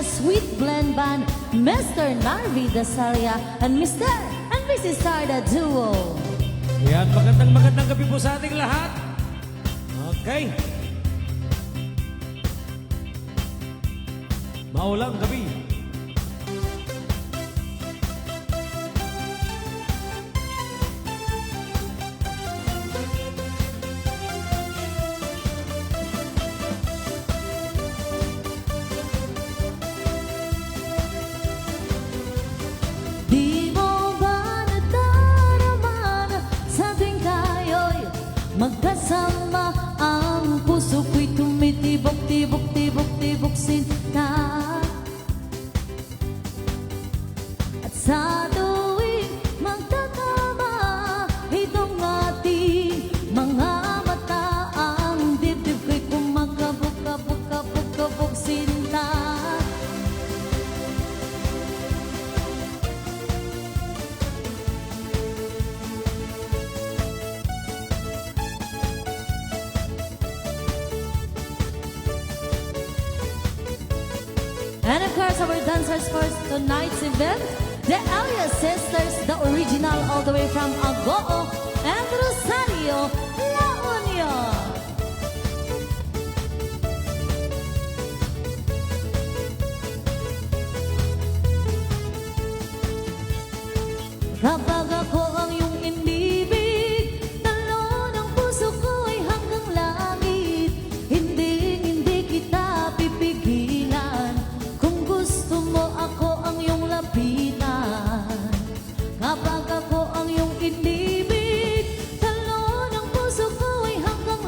the Sweet Blend Band, Mr. Narvi Dasalia and Mr. and Mrs. Sarda Duo. Yan, magandang gabi po sa ating lahat. Okay. Maulang gabi. Di mo ba nadarama na sa ating kayo'y magkasama? Ang puso ko'y tumitibok, tibok, tibok, tibok sinta. At sa tuwing magkakama, itong ating mga mata, ang dibdib ko'y kumakabog, kabog, kabog, kabog sinta. And of course, our dancers for tonight's event, the Elias Sisters, the original all the way from Agoo and Rosario, La Union. Kapag ako ang iyong inibig, talo ng puso ko ay hanggang langit. Hindi kita pipigilan. Kung gusto mo ako ang iyong lapitan. Kapag ako ang iyong inibig, talo ng puso ko ay hanggang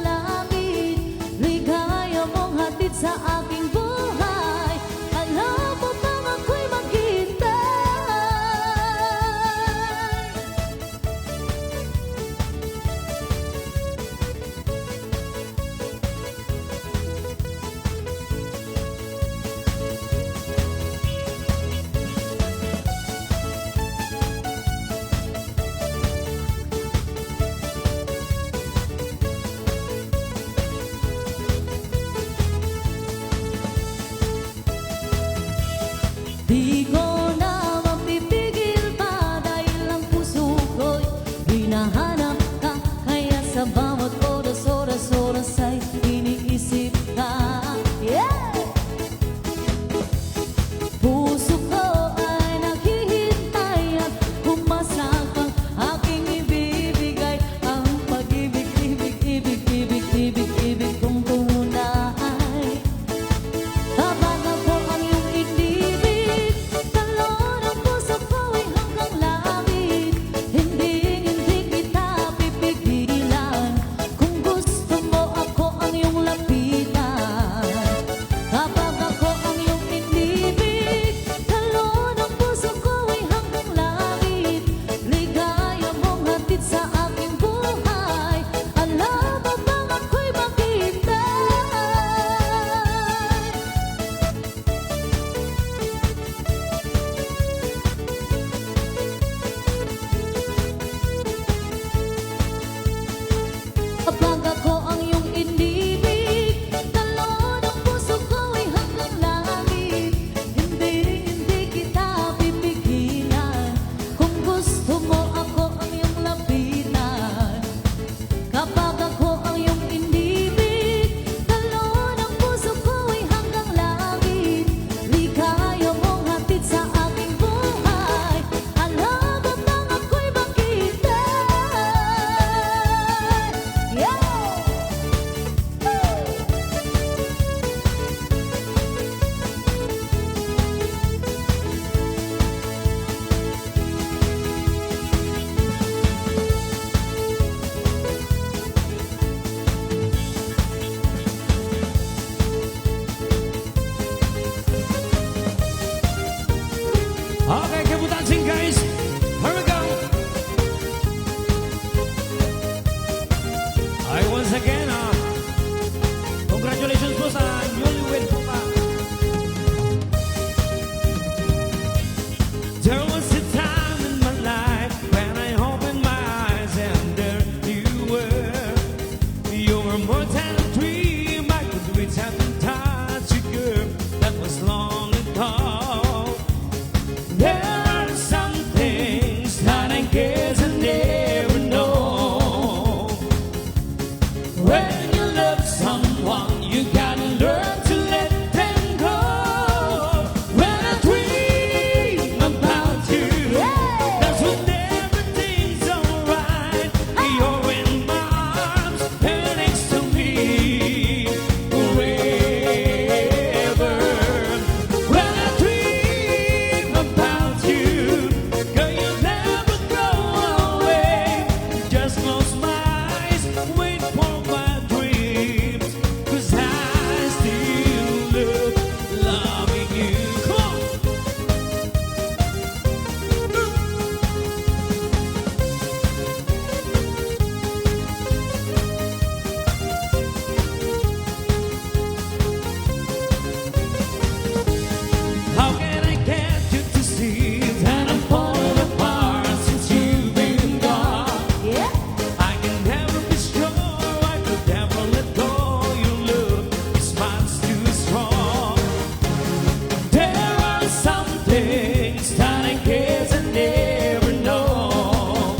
things that I guess I never know.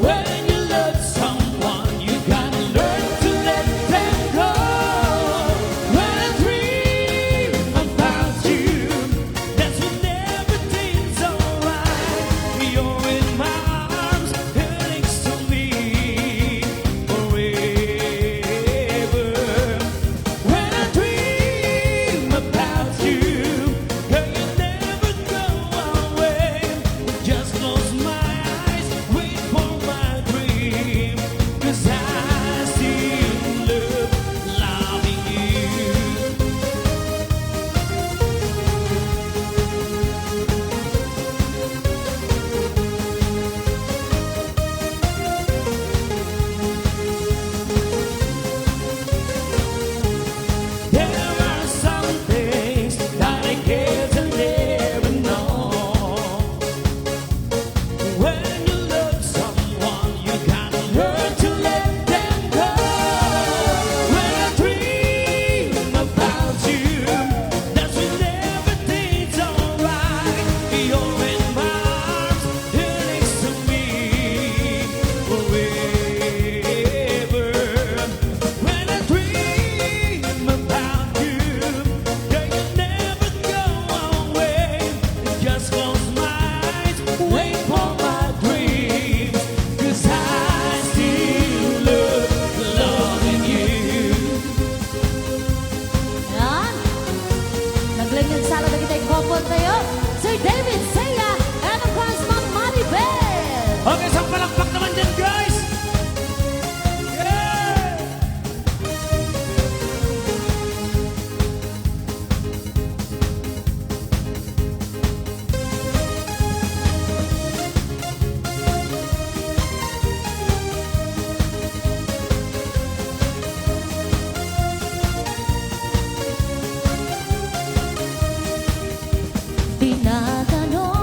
When you love someone, you gotta learn to let them go. When I dream about you, that's when everything's alright. You're in my arms, you're next to me forever. When I dream about you, girl, you never go away. Just close my eyes, wait for my dream, 'cause I still love loving you. There are some things that I guess I never know. When you love someone, you gotta learn to let them go. When I dream about you, that's when everything's alright. You're in my arms, you're next to me forever. When I dream about you, girl, you never go away. Just close my eyes, wait for my dreams, 'cause I still love loving you. Yan. Naglanyan sala na kita'y couple tayo. Sir David Seiya and of course, Ma'am Maribel. Okay, isang palakpak naman din, guys! Yeah! Tinatanong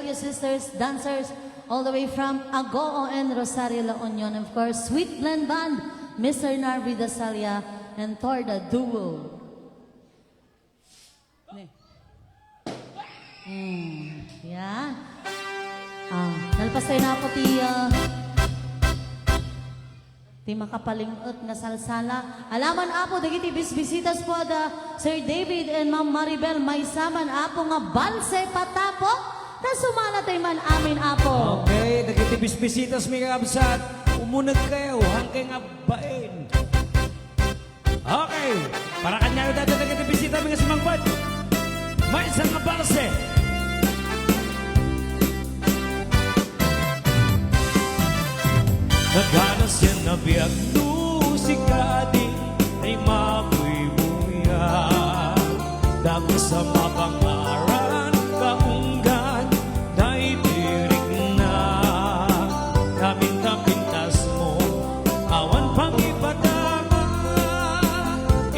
Evangelio Sisters, dancers, all the way from Agoo and Rosario La Union. Of course, Sweet Blend Band, Mr. Narvi Dasalia, and Torda Duo. Yan. Nalpasay na ako ti makapalingot nga salsala. Alaman apo, dagiti bisbisitas po da Sir David and Ma'am Maribel, may saman apo nga balse patapo, na sumalatay man amin apo. Okay, nagitibis-bisitas mi kabsat. Umunag kayo, hanggang nga bain. Okay, para kanya yung dati nagitibisita mi nga sumangbat. May isang nga balse. Nagana siya na biyag musika din ay mabuy-buya. Dako sa mapangaran kaunggan dahil tirik na. Kapintas mo awan pang ipadama.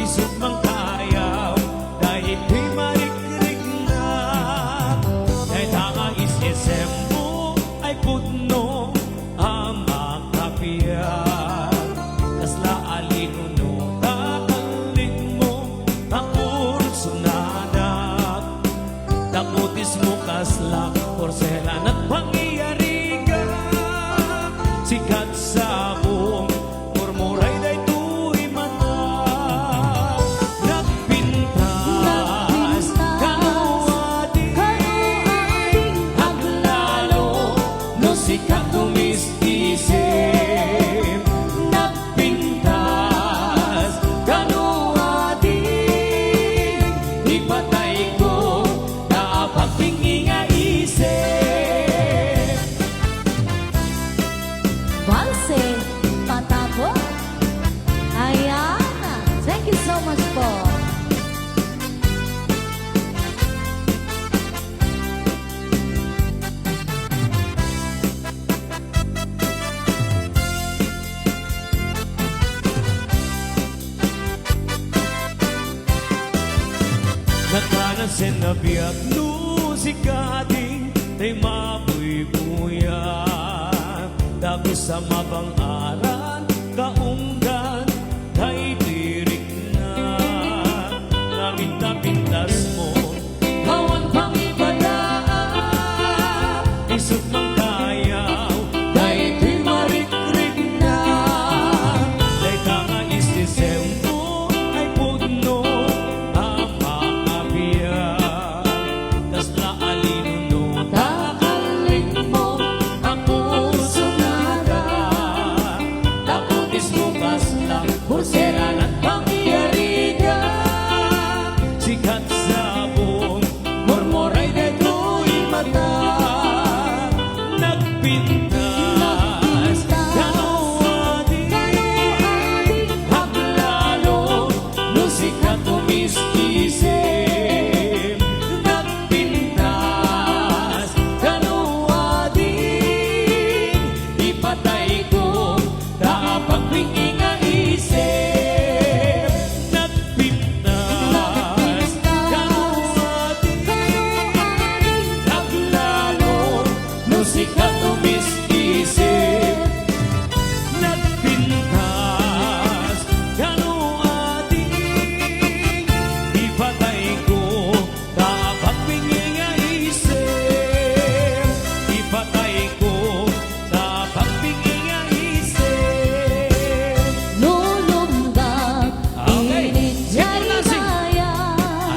Isip mang kayaw dahil di marikrik na. Dahil tanga isisem mo ay putno ang kasla alinuno takalit mo takurot sunadak takutis mo kasla porselan at pangyayariga sikat sa buong murmuray day tuy mata nagpintas kanuwadi haglalo no sikat tumis-isip Balse patapo. Ayan. Thank you so much po. Nagkanan sinabiak musika din ay mabuy-buya. Dako sa mabang-aran kaunggan ay tirik na. Napinta-pintas mo kawan pang ibadaan. Isip mang kayaw dahil di marikrik na. Dahil tanga isisem mo ay pugno ang makabiyak. Kasla alinuno takalit mo ang puso nada. Takutis mo kasla porselan at pangyayariga. Sikat sa buong murmuray deto'y mata. Nagpintas kanuwadi haglalo no sikat tumis-isip. Nagpintas kanuwadi ipatay ko dapat pingi nga isip. Nagpintas kanuwadi haglalo no sikat tumis-isip. Nagpintas kanuwadi ipatay ko dapat pingi nga isip. Ipatay ko dapat pingi nga isip. Nulundag Okay. init jay Dancing. kaya.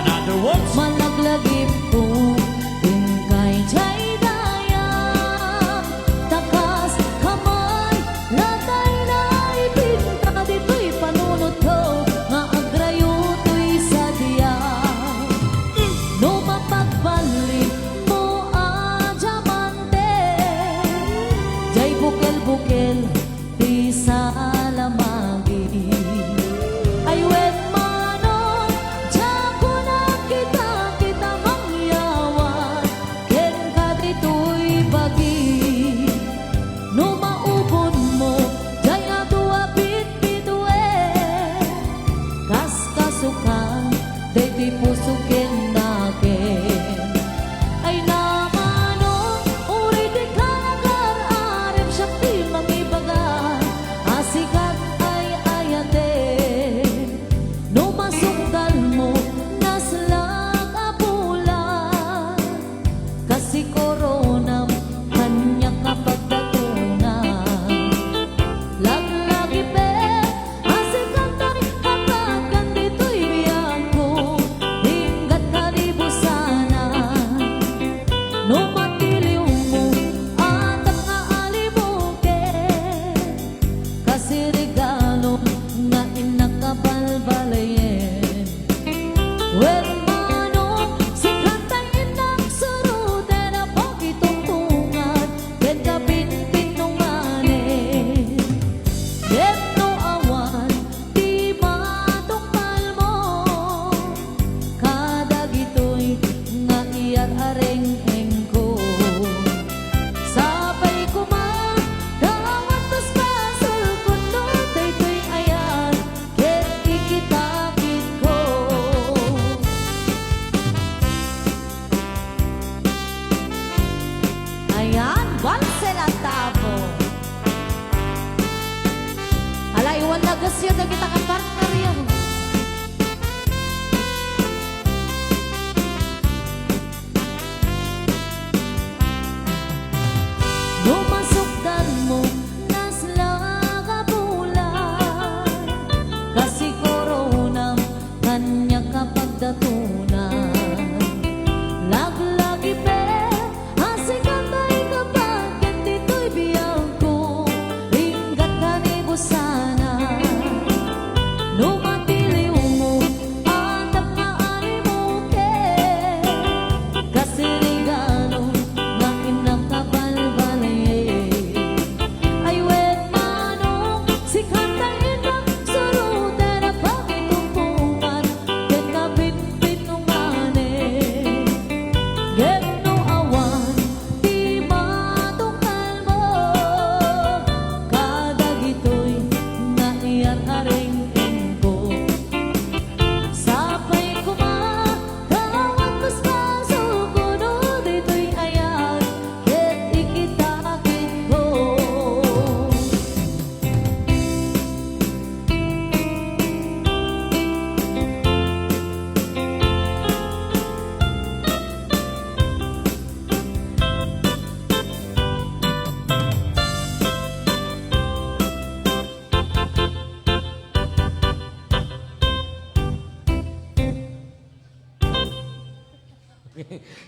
Another words. Malaglagip ko tingkay jay daya. Takas kamay latay na ipinta dito'y panunod ko nga agrayo to'y sadya. No mapagbalik mo ang diamante jay bukel-bukel ti salamagi. Ay wet manon diyan ko nakita kita mangyawan ken ka dito'y bagi. No maubon mo jay adua bit-bitue kas kasukan day di puso ken naken. Ay namanon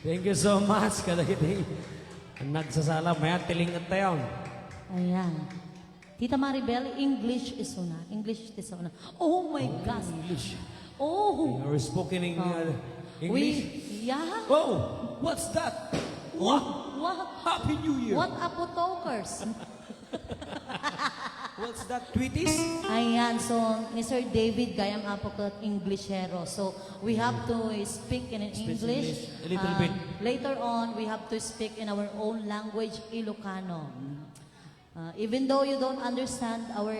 Thank you so much. Kadagiti. Nagsasala. Maya tilingat tayo. Ayan. Tita Maribel, English is una. English is una. Oh my gosh. English. Oh. You're speaking in English? Yeah. Oh, what's that? What? What? Happy New Year. What apo talkers? What's that, Tweeties? Ayan, so Mr. David gayam apo kat Englishero. So we have to speak in Speak English. English, a little bit. Later on, we have to speak in our own language, Ilocano. Even though you don't understand our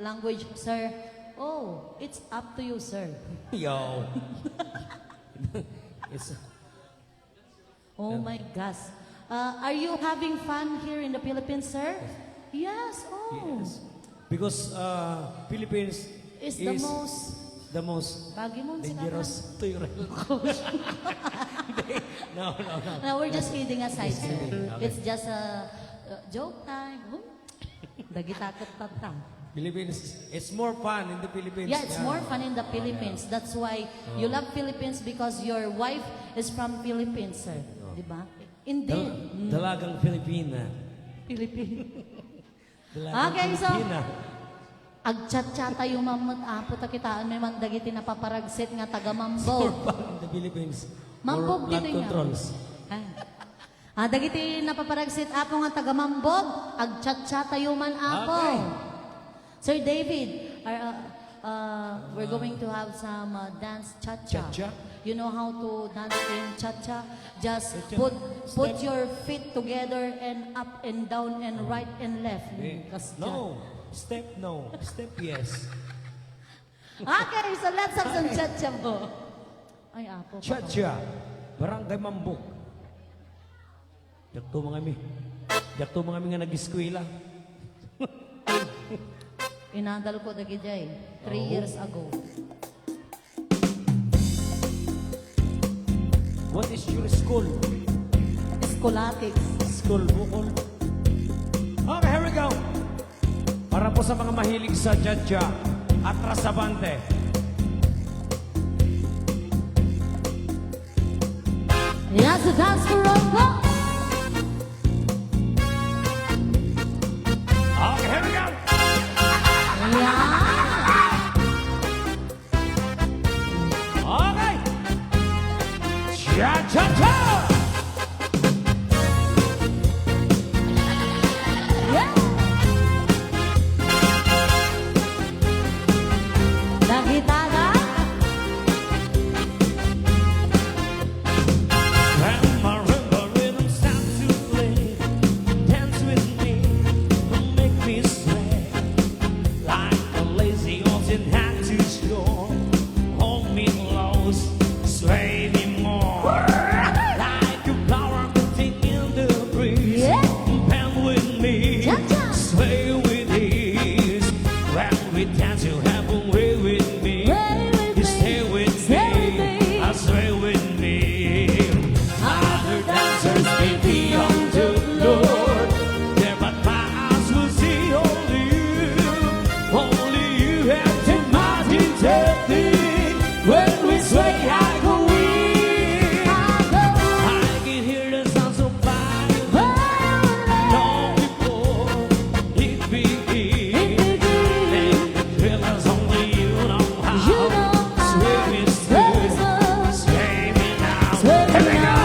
language, sir, oh, it's up to you, sir. Yo. It's, Oh my gosh. Are you having fun here in the Philippines, sir? Yes. Oh. yes. Because Philippines It's is the most the most Bagi mo si dangerous to your No. No, we're just kidding aside, Just sir. kidding, okay. It's just a joke time. Dagitakot tatang. Philippines, it's more fun in the Philippines. Yeah, it's more fun in the Philippines. That's why you love Philippines because your wife is from Philippines, sir. Di ba? Indeed. Dalagang Filipina. Philippines. Dalagang Okay, so- Filipina. Agchat-chat tayo mamot apo takitaan may man dagiti napaparagsit nga taga More Mambog. fun in the Philippines. Mambog More blood dito nga. controls. Dagiti napaparagsit apo nga taga Mambog. Agchat-chat tayo man apo. Okay. Sir David, we're going to have some dance cha-cha. Cha-cha? You know how to dance in cha-cha? Just Cha-cha. put your feet together and up and down and right and left. No. Step no. Step yes. Okay, so let's have some cha-cha po. Ay, apo. Cha-cha. Barangay Mambok. Jakto mga mi. Jakto mga mi nga nag-eskwela. Inadal ko dagi jay 3 Oh. years ago. What is your school? Scholatics. School bukol. Okay, here we go. Para po sa mga mahilig sa Jadja at Rasabante. Yes, a dance for Rocco. Okay, here we go. Yeah. Okay. Cha-cha-cha. Yeah. Nakita na? When marimba rhythm sounds to play, dance with me, don't make me sweat like a lazy horse in hand to shore. Hold me close, sway me more, like a flower floating in the breeze. Yeah. Bend with me, Cha-cha. sway with ease. When we dance, you have a way with me. Way with You me. stay with Stay with me, me. I sway with me. Other dancers may be on the Lord, there but my eyes will see only you. Only you have the mighty technique. When we sway, I go weak. I can hear the sounds of fire long before it begins. And the thrill is only you know how. You know how. Sway me Sway still, me. sway me now. Sway me Here we go. now.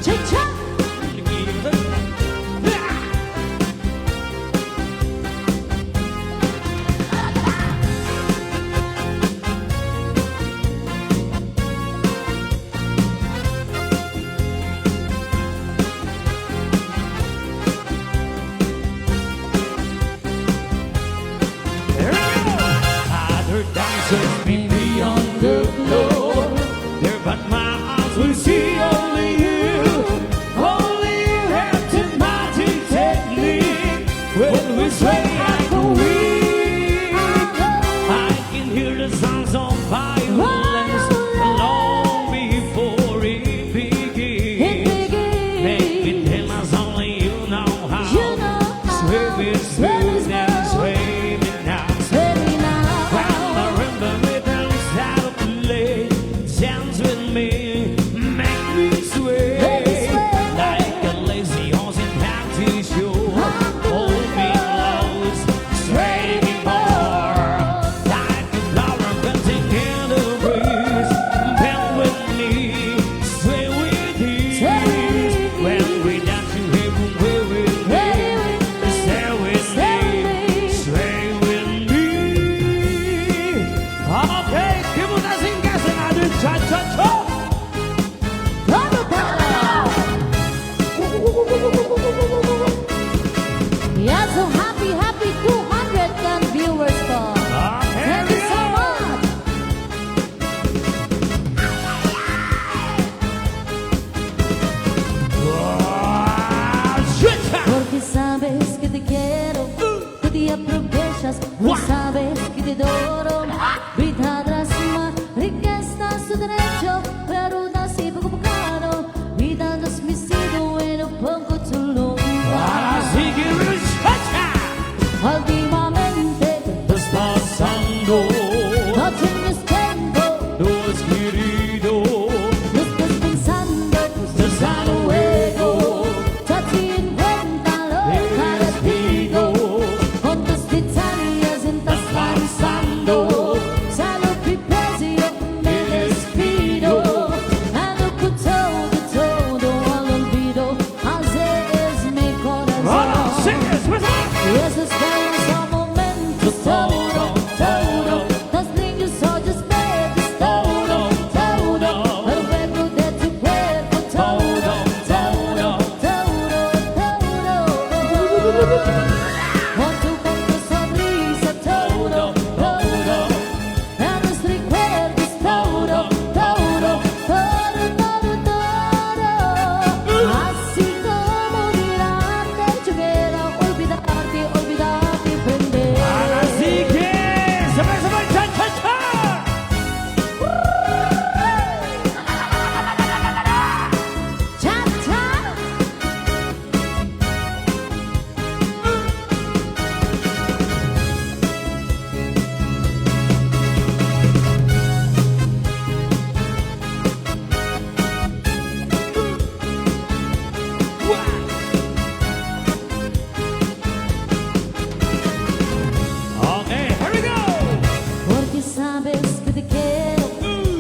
Cha-cha. Other dancers may be on the floor, there but my eyes will see only you. Only you have the mighty technique. When we sway, I go weak. I can hear the sounds of violence long before it begins. Make me tell us only you know how. You know how. Sway me smooth and sway me now. Sway me now. Yeah, so happy, happy 210 viewers po. Thank you so much. Porque sabes que te quiero, que te aprovechas, no sabes que te adoro. Vida drástima, riqueza es tu derecho, pero nasci pagkakano. Vida nos misido en un poco tulong. Últimamente Estás pasando, no tienes tiempo, no es querido, no estás pensando, estás a luego, ya te invéntalo, te despido, con tus detalles estás pensando. Salud y precio, me despido. Ando con todo al olvido. Así es mi ahora corazón. sigues, pues, Y esos bellos son momentos, todo. Los niños son despejos, todo. El fuego de tu cuerpo, todo. Con tu sonrisa, todo. En los recuerdos, todo. Así como mirarte, yo quiero olvidarte, prender. así que sabay, cha, cha, cha. Cha, cha. Okay, here we go. Porque sabes que te quiero,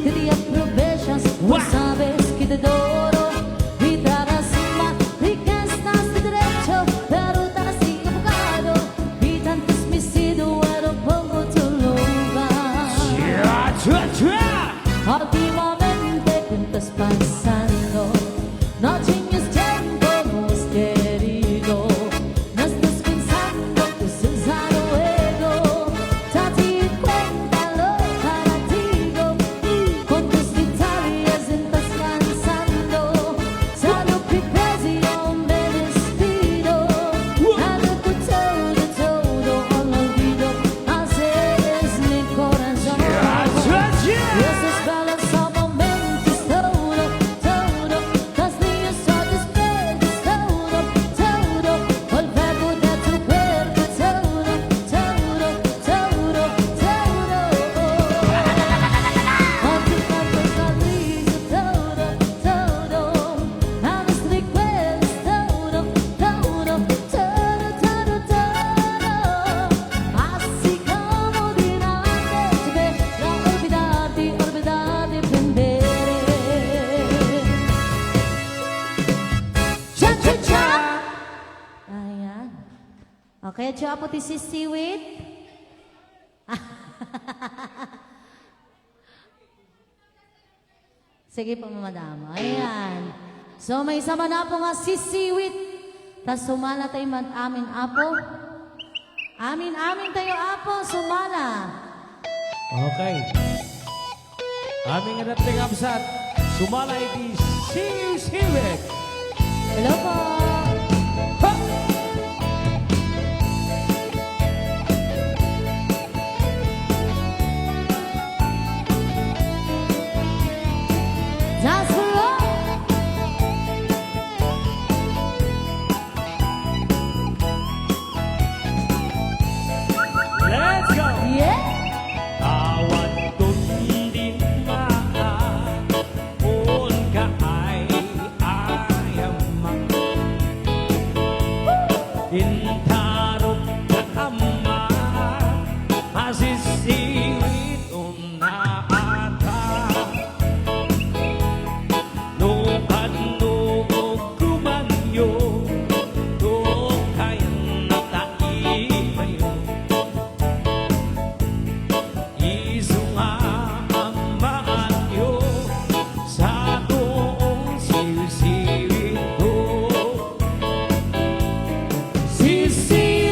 que te aprovechas, no sabes que te adoro. Vida drástima, riquezas de derecho, pero tan así abogado. Y tantos me sido, pero pongo tu lugar. Cha, cha, cha. Últimamente, ¿qué estás pasando? No tienes tiempo, no es querido. No estás pensando, estás a luego. Date cuenta lo para ti. Con tus detalles estás cansando. Salud y precio, me despido. Ando con todo al olvido. Así es mi corazón. Cha, Y cha. esos belos son momentos, todo. Los niños son despejos, todo. El fuego de tu cuerpo, todo. Con tu canto sonrisa, todo. A los recuerdos, todo. Así como mirarte, yo quiero olvidarte, prender. Cha, cha, cha. Ayan. Okay, siya po ti si Seaweed. Sige po, madam. Ayan. So, may sama na po nga si Seaweed. Tas sumala tayo amin apo. Amin tayo apo, sumala. Okay. Aming adating absat, sumalay di siwik. Hello po. Just for all. Let's go! Yeah. Awat kundin maapon ka ay ayaman. Intarot ka ama, masisiwit unaata. No ano kumanyo, no kayan nataimayo. Isungamanyo sa toong siwisiwit ko. Sisi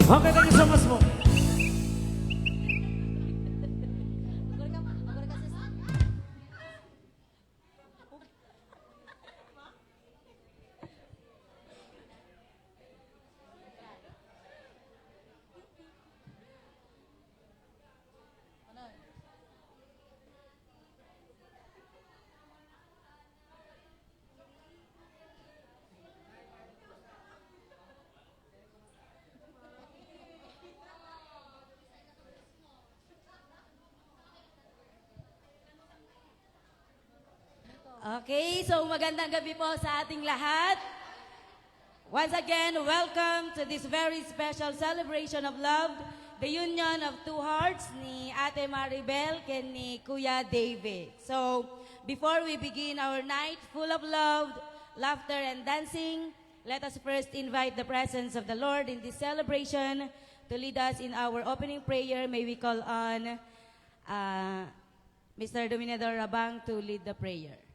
Okay, thank you so much po. Okay, so magandang gabi po sa ating lahat. Once again, welcome to this very special celebration of love, the union of two hearts ni Ate Maribel and ni Kuya David. So, before we begin our night full of love, laughter, and dancing, let us first invite the presence of the Lord in this celebration to lead us in our opening prayer. May we call on Mr. Dominador Rabang to lead the prayer.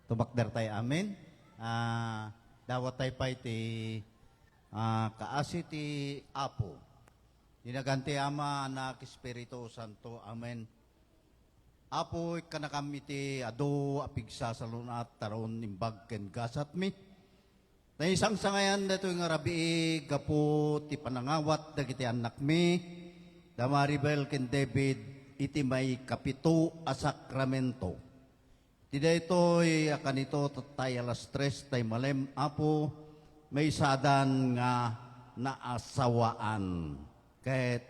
Tumakder tayo, amen. Dawat tayo pa iti kaasi ti Apo. Dinaganti Ama, Anak, Espiritu Santo, amen. Apo, kanakam iti ado apigsa sa lunat taron imbag ken gasat mi. Na isang sangayan dito yung arabi gapo ti panangawat dagiti anak mi. Da Maribel ken David iti may kapito a sakramento. Tida ito'y kanito tatay alas 3 tay malem apo may sadan nga naasawaan. Kahit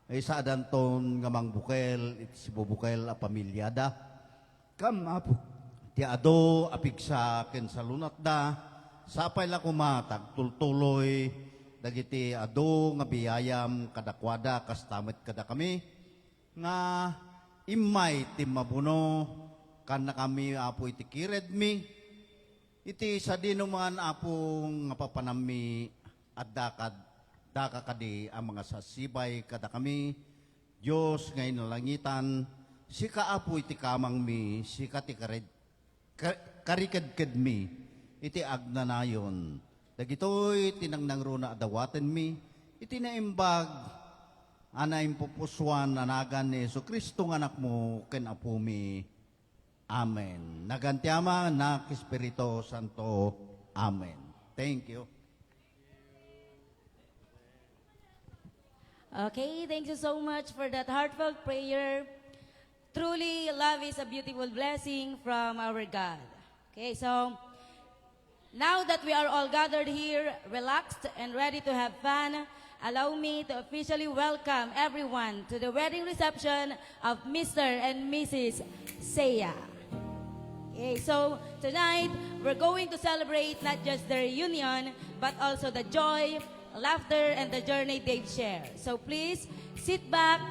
may sadan ton nga mangbukel iti si bubukel a pamilyada. Kam apo ti ado apigsa ken sa lunat da sapay la kumatag tultuloy dagiti ado nga biyayam kadakwada kastamet kada kami nga imay ti mabuno kan na kami apo iti kired mi iti sa dinuman apo nga papanami at daka kadi ang mga sasibay kada kami Diyos ngay nalangitan si kaapo iti kamang mi si kati karikadkad mi iti agnanayon dagitoy tinangnang runa adawaten mi iti naimbag ana impupuswan anagan ni Yesu Kristo ng anak mo ken apo mi. Amen. Nagantiama na Espiritu Santo. Amen. Thank you. Okay, thank you so much for that heartfelt prayer. Truly, love is a beautiful blessing from our God. Okay, so now that we are all gathered here, relaxed and ready to have fun, allow me to officially welcome everyone to the wedding reception of Mr. and Mrs. Seiya. Okay, so tonight we're going to celebrate not just their union, but also the joy, laughter, and the journey they've shared. So please sit back,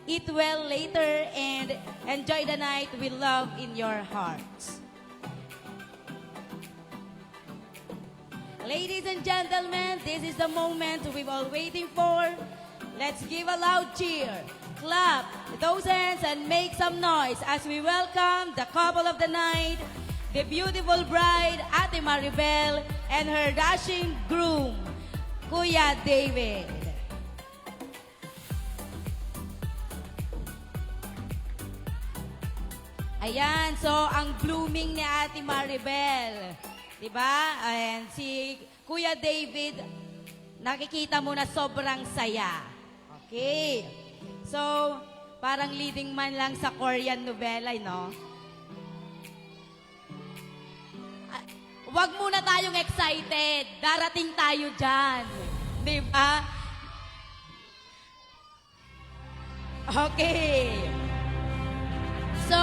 eat well later, and enjoy the night with love in your hearts. Ladies and gentlemen, this is the moment we've all waiting for. Let's give a loud cheer, clap those hands, and make some noise as we welcome the couple of the night, the beautiful bride, Ate Maribel, and her dashing groom, Kuya David. Ayan, so ang blooming ni Ate Maribel. Diba? And si Kuya David, nakikita mo na sobrang saya. Okay. So, parang leading man lang sa Korean novela, no? Wag muna tayong excited. Darating tayo dyan. Diba? Okay. So,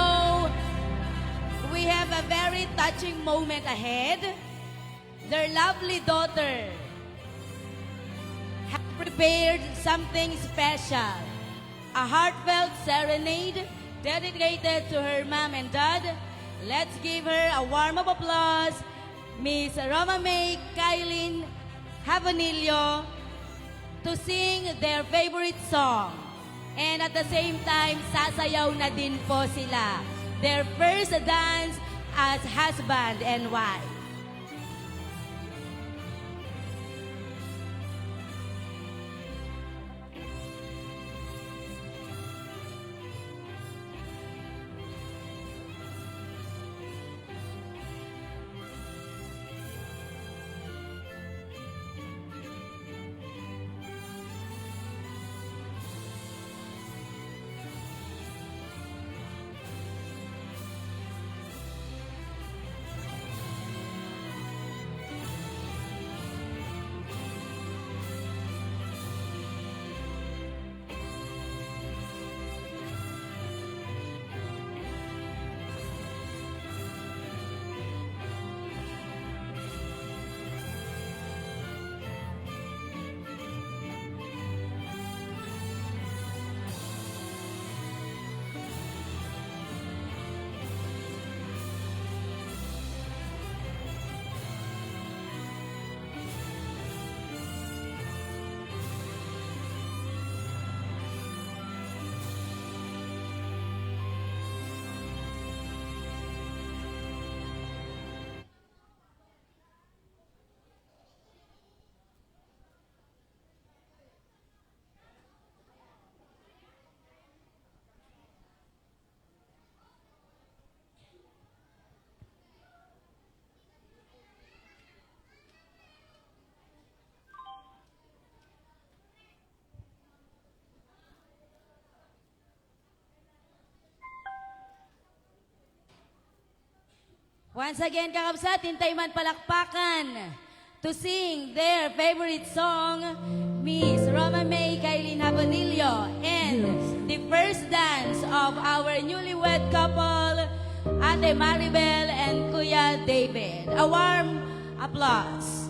we have a very touching moment ahead. Their lovely daughter has prepared something special. A heartfelt serenade dedicated to her mom and dad let's give her a warm of applause, Miss Roma May Kailin Havanilio, to sing their favorite song. And at the same time, sasayaw na din po sila. Their first dance as husband and wife. Once again, kakabsat, hintay man palakpakan to sing their favorite song, Miss Roma May Kailin Habanillo, and the first dance of our newlywed couple, Ate Maribel and Kuya David. A warm applause.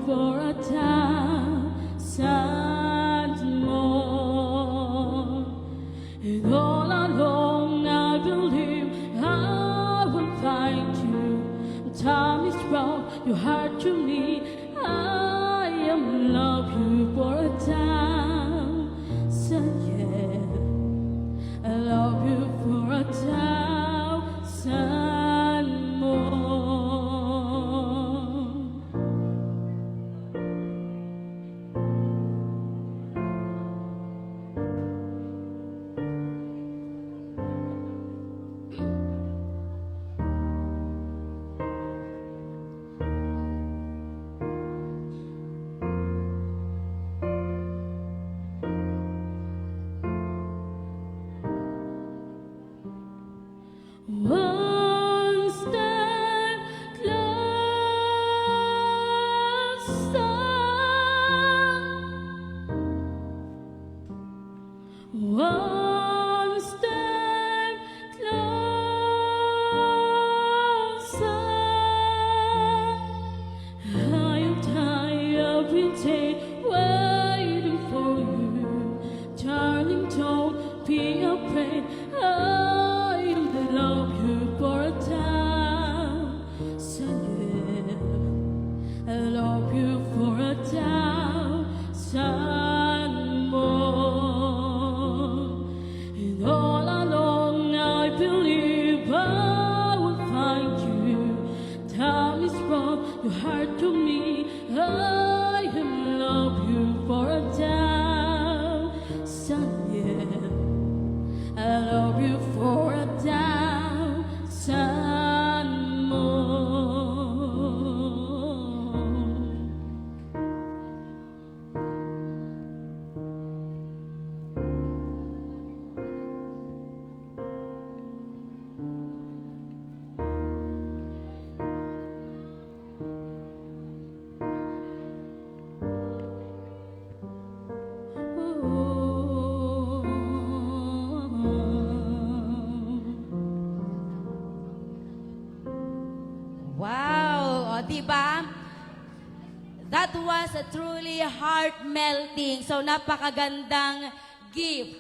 For a time, One step closer. I'm tired every day waiting for you. Darling, don't be afraid. I love you for a time. So yeah, I love you for a time. Some more. And all along I believe I will find you. Time is wrong, your heart to me. I am love you for a time. Son, yeah, I love you for a time. Son more. Wow! O, diba? That was a truly heart-melting. So, napakagandang gift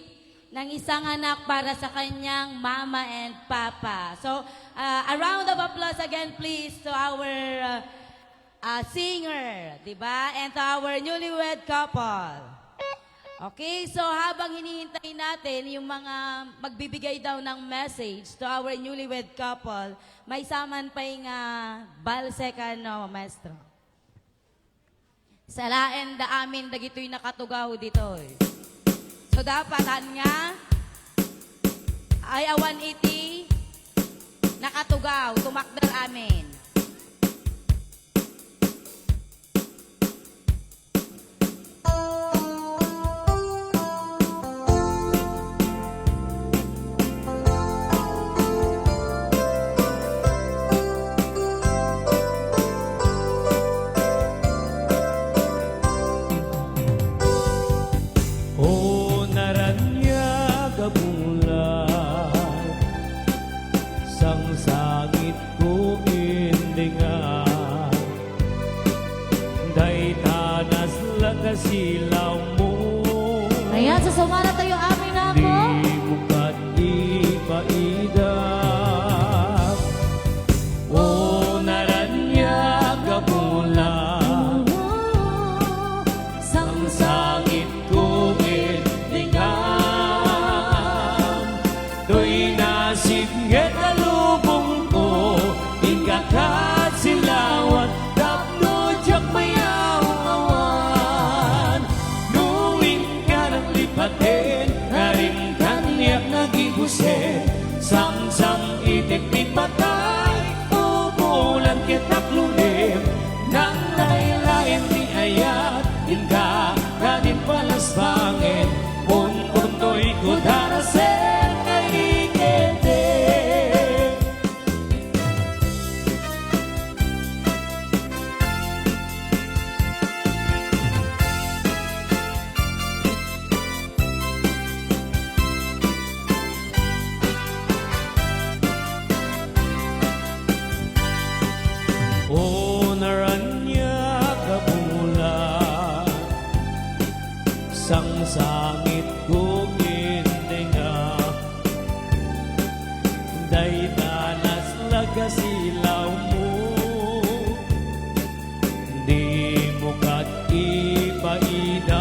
ng isang anak para sa kanyang mama and papa. So, a round of applause again, please, to our singer, diba? And to our newlywed couple. Okay, so habang hinihintay natin yung mga magbibigay daw ng message to our newlywed couple, may saman pa yung balsekan, no, maestro. Salaen da amin dagitoy nakatugaw dito. So dapat nga ay awan iti nakatugaw, tumakdar amin. O naranyag bulan, sang sangit ko indingan, day tanas laga silaw mo. Ayan, sasumara tayo amin na Di ako. mo kat ipaidap. O naranyag bulan, sang sangit ko indingan, do'y nasigit na lubong ko, ikakat silawat, tapno diyak mayaw awan. Nuwing ka ng lipatin, naring kaniyak nagibusin, sam-sam itik ni patay, ubulan kitak lulim, nang laylayan ni ayat, inka kanin palas pangin, un-untoy ko darasen ay ikete. O naranyag bulan, sang sangit ko indinga, day tanas laga silaw mo. Di mo kat ipaidap.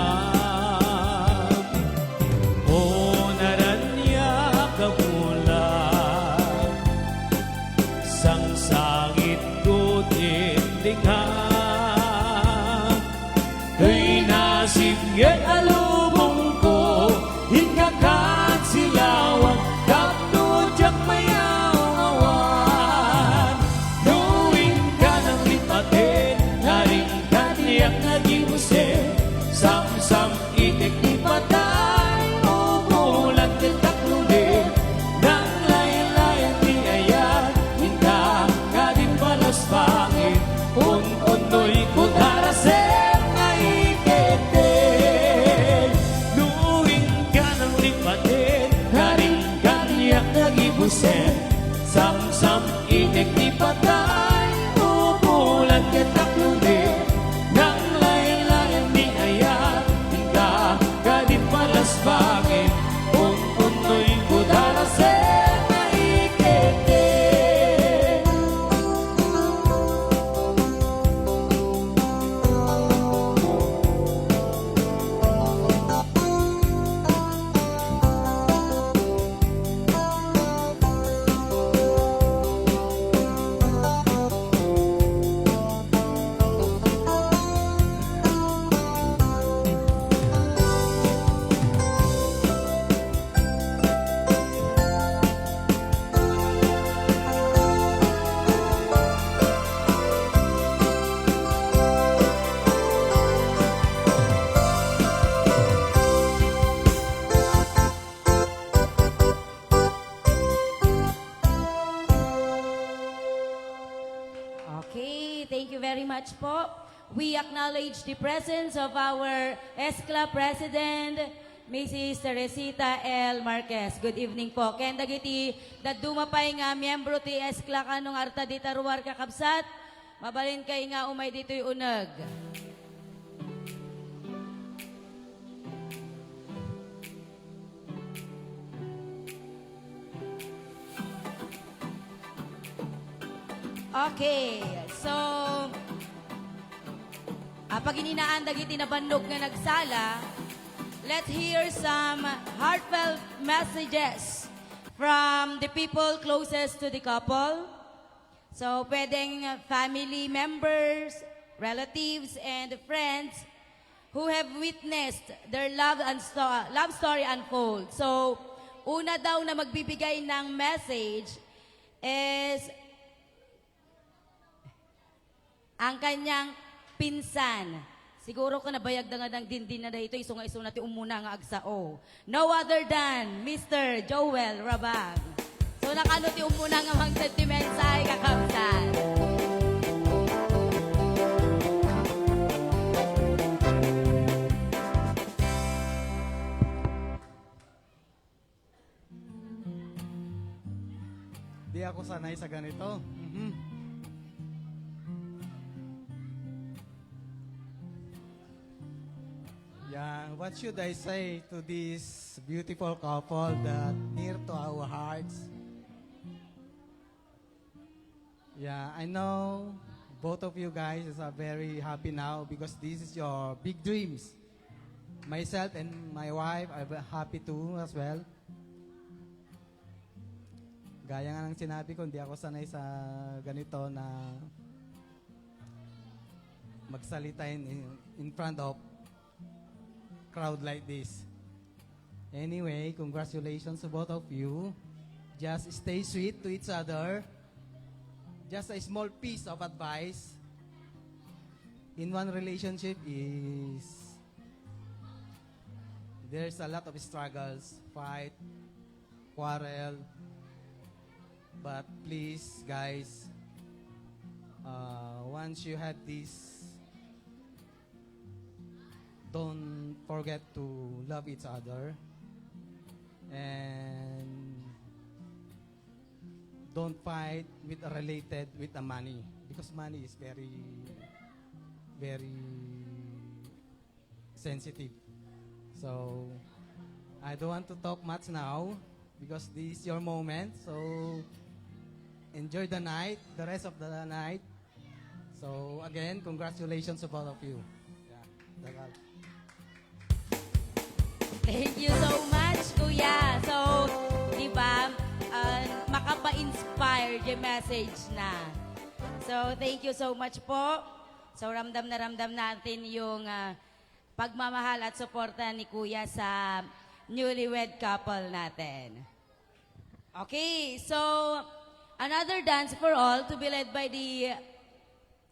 O naranyag bulan, sang sangit ko indingan, do'y nasigit alubong ko, ikakat silawang, kapno diyak mayaw awan. Nuwing ka ng lipatin, naring kaniyak nagibusin, sam-sam itik ni patay, ubulan kitak lulim, nang laylayan ni ayan, hinta ka din palas pangin, un-unoy ko darasen na ikete. much po. We acknowledge the presence of our ESCLA President, Mrs. Teresita L. Marquez. Good evening po. Ken dagiti dadumapay nga miyembro ti ESCLA kanong arta di taruar kakabsat. Mabalin kay nga umay dito'y uneg. Okay, so pag ininaan dagiti nabandog nga nagsala, let's hear some heartfelt messages from the people closest to the couple. So, pwedeng family members, relatives, and friends who have witnessed their love story unfold. So, una daw na magbibigay ng message is ang kanyang pinsan. Siguro ka nabayag na nga ng dindin na dahito, iso nga iso natin umuna nga agsao. No other than Mr. Joel Rabag. So nakano ti umuna nga mang sentimensa ay kakamsan. Di ako sanay sa ganito. Yeah, what should I say to this beautiful couple that near to our hearts? Yeah, I know both of you guys are very happy now because this is your big dreams. Myself and my wife are happy too as well. Gaya nga ng sinabi ko, hindi ako sanay sa ganito na magsalita in front of crowd like this. Anyway, congratulations to both of you. Just stay sweet to each other. Just a small piece of advice in one relationship is there's a lot of struggles, fight, quarrel. But please, guys, once you have this, don't forget to love each other and don't fight with related with the money because money is very, very sensitive. So I don't want to talk much now because this is your moment. So enjoy the night, the rest of the night. So again, congratulations to both of you. Yeah, that's all. Thank you so much, Kuya. So, di ba, makapa-inspire yung message na. So, thank you so much po. So, ramdam natin yung pagmamahal at suporta ni Kuya sa newlywed couple natin. Okay, so, another dance for all to be led by the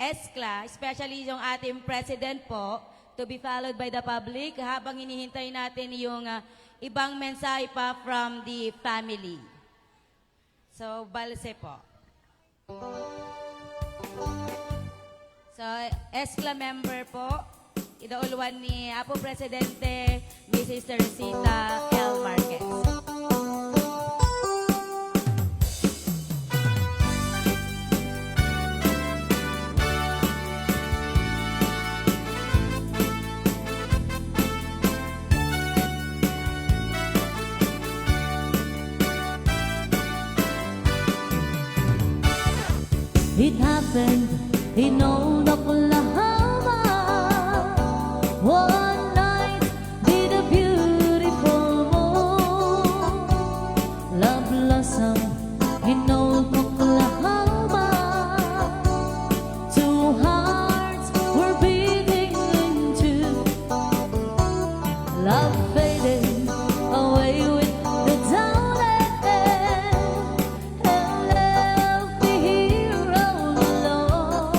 ESCLA, especially yung ating president po, to be followed by the public habang hinihintay natin yung ibang mensahe pa from the family. So, balse po. So, ESCLA member po, idauluan ni Apo Presidente, Mrs. Teresita L. Marquez. It happened in old Oklahoma. One night in a beautiful moon, love blossomed in old Oklahoma. Two hearts were beating in two. Love faded away with the dawn and left me here all alone.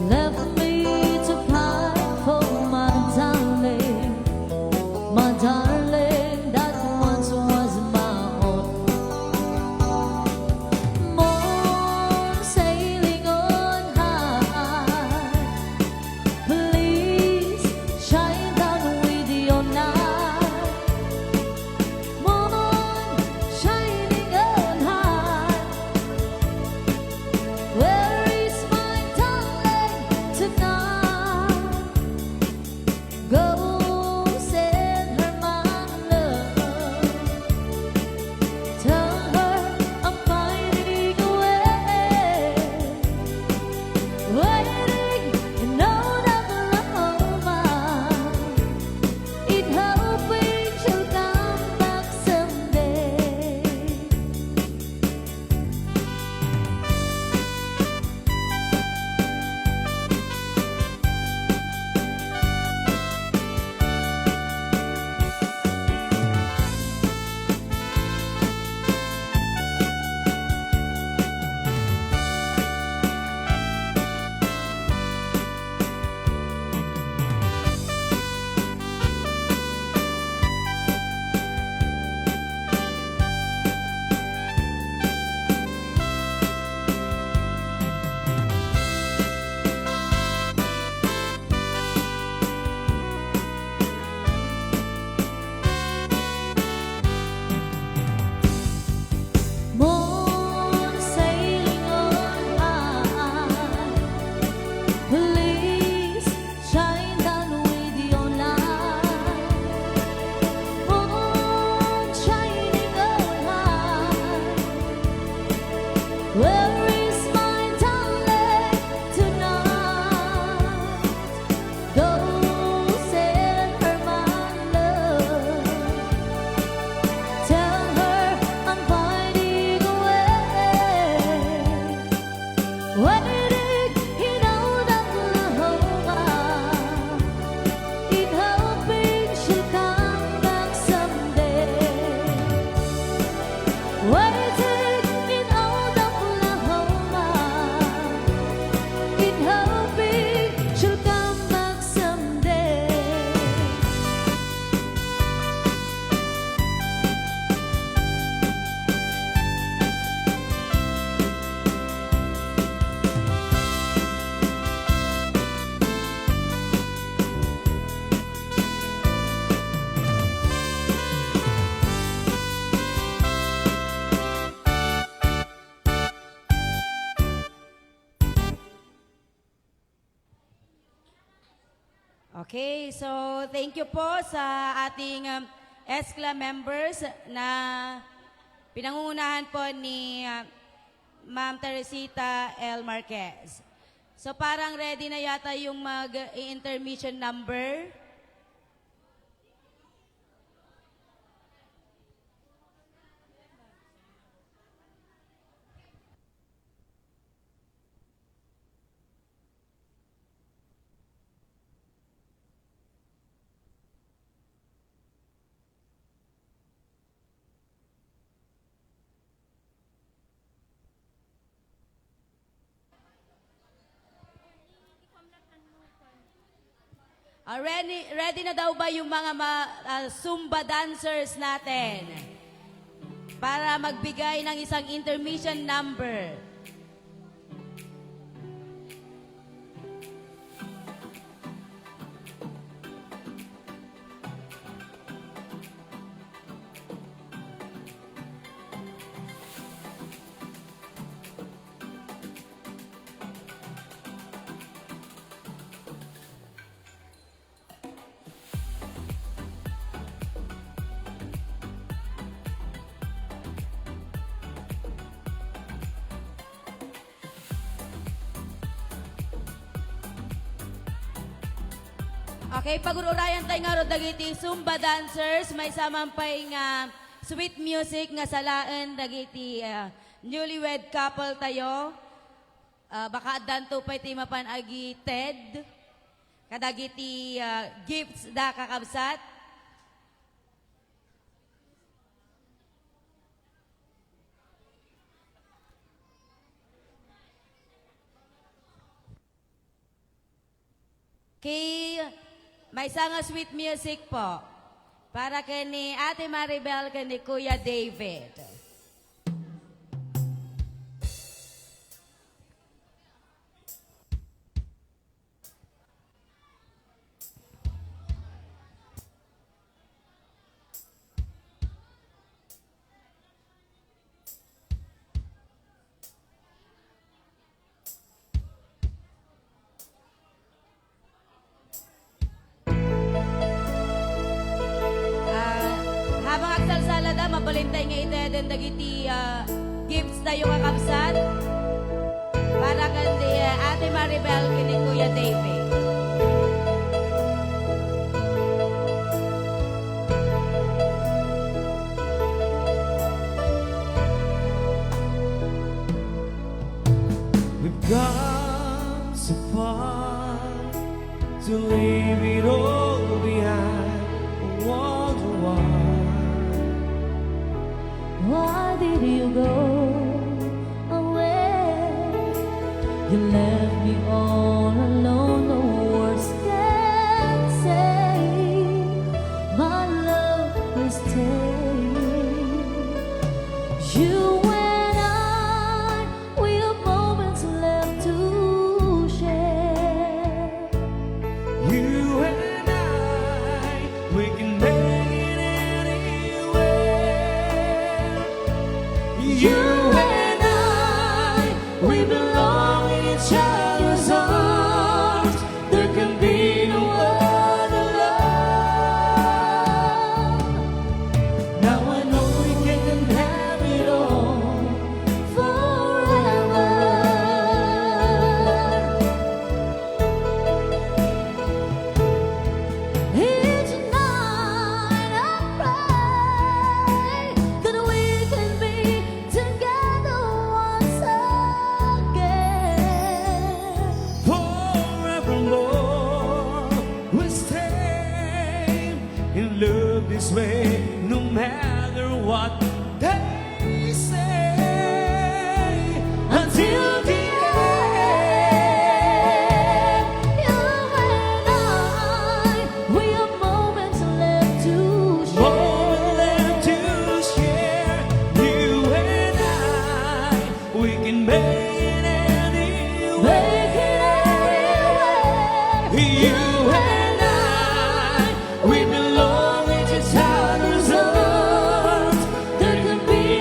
Left me to fight for my darling that once was my own. Moon sailing on Okay, so thank you po sa ating ESCLA members na pinangungunahan po ni Ma'am Teresita L. Marquez. So parang ready na yata yung mag-intermission number. Ready na daw ba yung mga Zumba dancers natin? Para magbigay ng isang intermission number. Okay, pag-urayan tayo nga ro dagiti Zumba dancers, may samampay nga sweet music nga salaan dagiti newlywed couple tayo. Baka danto pa iti mapan agi TED. Kadagiti gifts da kakabsat. Okay, may nga sweet music po. Para kay Ate Maribel, kay Kuya David. Habang agsalsalada, mabalintay nga iteden dagiti gifts tayo kakabsat para kandi Ate Maribel kini Kuya David. We've gone so far to leave it all behind. I wonder why. Why did you go away? You left me all alone, no words can say. My love will stay. You and I, we have moments left to share. You and I, we can make it anywhere. You and I, we belong in each other's arms. There can be no other love. Now I know we can have it all Forever. Each night I pray that we can be together once again. forevermore. We'll stay in love this way, no matter what they say. Until the end, You and I, we have moments left to more share. left to share. You and I, we can make it anywhere. Make it anywhere. You and I, we belong in each other's arms. There can be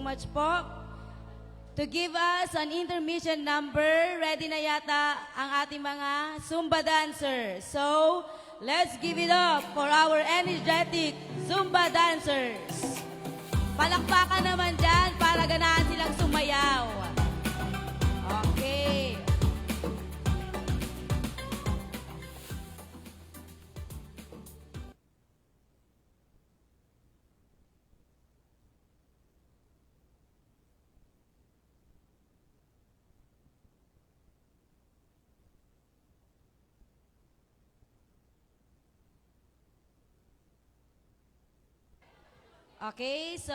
much po. To give us an intermission number, ready na yata ang ating mga Zumba dancers. So, let's give it up for our energetic Zumba dancers. Palakpakan naman dyan para ganahan silang sumayaw. Okay. Okay, so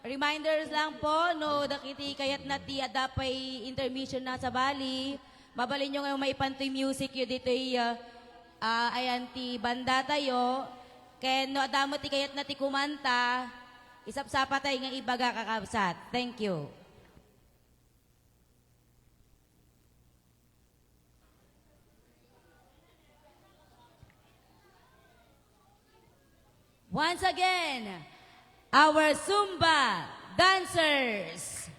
reminders lang po, no, dakiti kayat na ti adapay intermission na sa Bali. Mabalin nyo ngayon maipantoy music yun dito ayan ti banda tayo. Ken no adamo ti kayat na ti kumanta, isapsapa tayo nga ibaga kakabsat. Thank you. Once again, our Zumba dancers.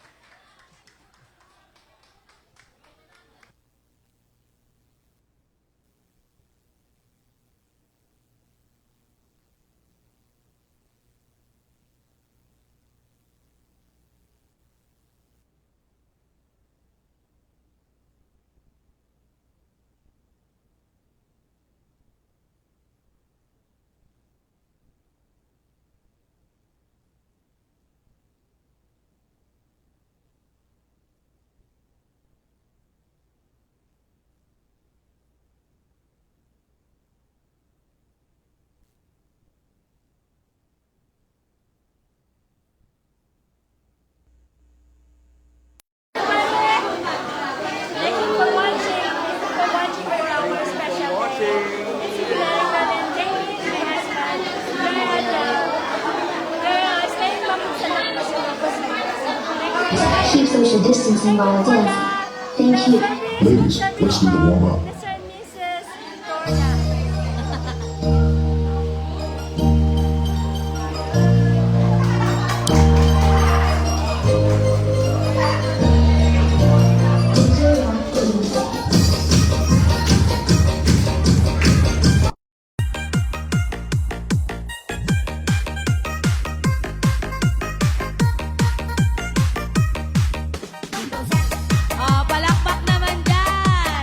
Thank you for watching. Thank you for watching our special day. This is Erica and Jamie, my husband. They're staying sa Keep social distancing while dance. Thank you. Ladies, let's do the warm-up. Mr. and Mrs. Victoria. Palakpak naman dyan.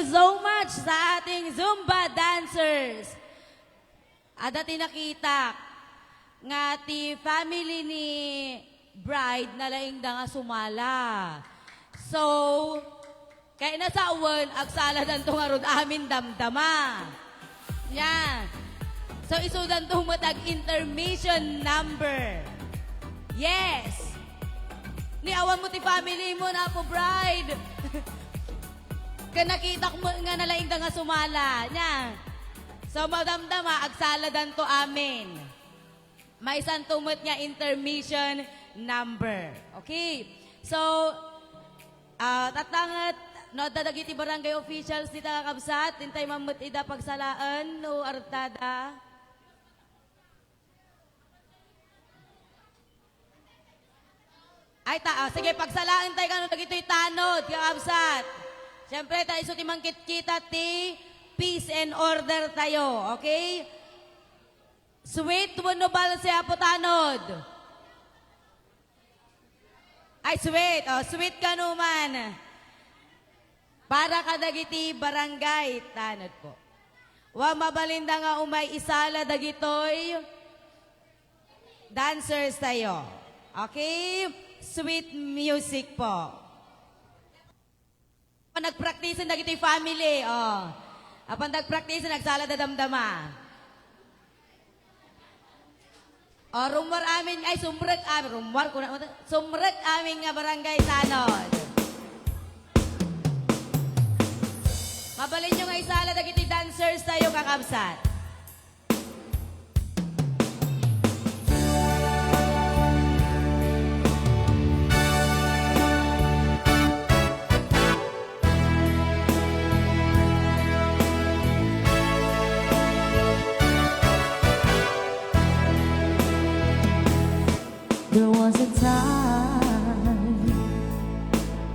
so much sa ating Zumba dancers. Ada tinakita nga ti family ni bride na laing da nga sumala. So, kaya na sa uwan, agsala dan to nga rod amin damdama. Yan. So, isudan to matag intermission number. Yes. Niawan mo ti family mo na po, bride. Kanakita ko nga nalaing da nga sumala. Yan. So, madamdama, agsaladan to amin. May isang tumot nga intermission number. Okay? So, tatangat, no, dadagiti barangay officials dito kakabsat, tintay mamut ida pagsalaan, no, artada. Ay, sige, pagsalaan tayo ka, no, dagito'y tanod, kakabsat. Siyempre, tayo isuti mangkit-kita ti peace and order tayo, okay? Sweet, no balance siya po tanod. Ay, sweet. Oh, sweet ka naman. Para kadagiti barangay tanod po. Wa mabalinda nga umay isala dagitoy dancers tayo. Okay? Sweet music po. Nagpractice na gito'y family. Oh. Apan nagpractice, nagsala da damdama. Oh, rumor amin, ay sumrek amin, sumrek amin nga barangay tanod. Mabalin nyo nga isala da gito'y dancers tayo kakabsat. There was a time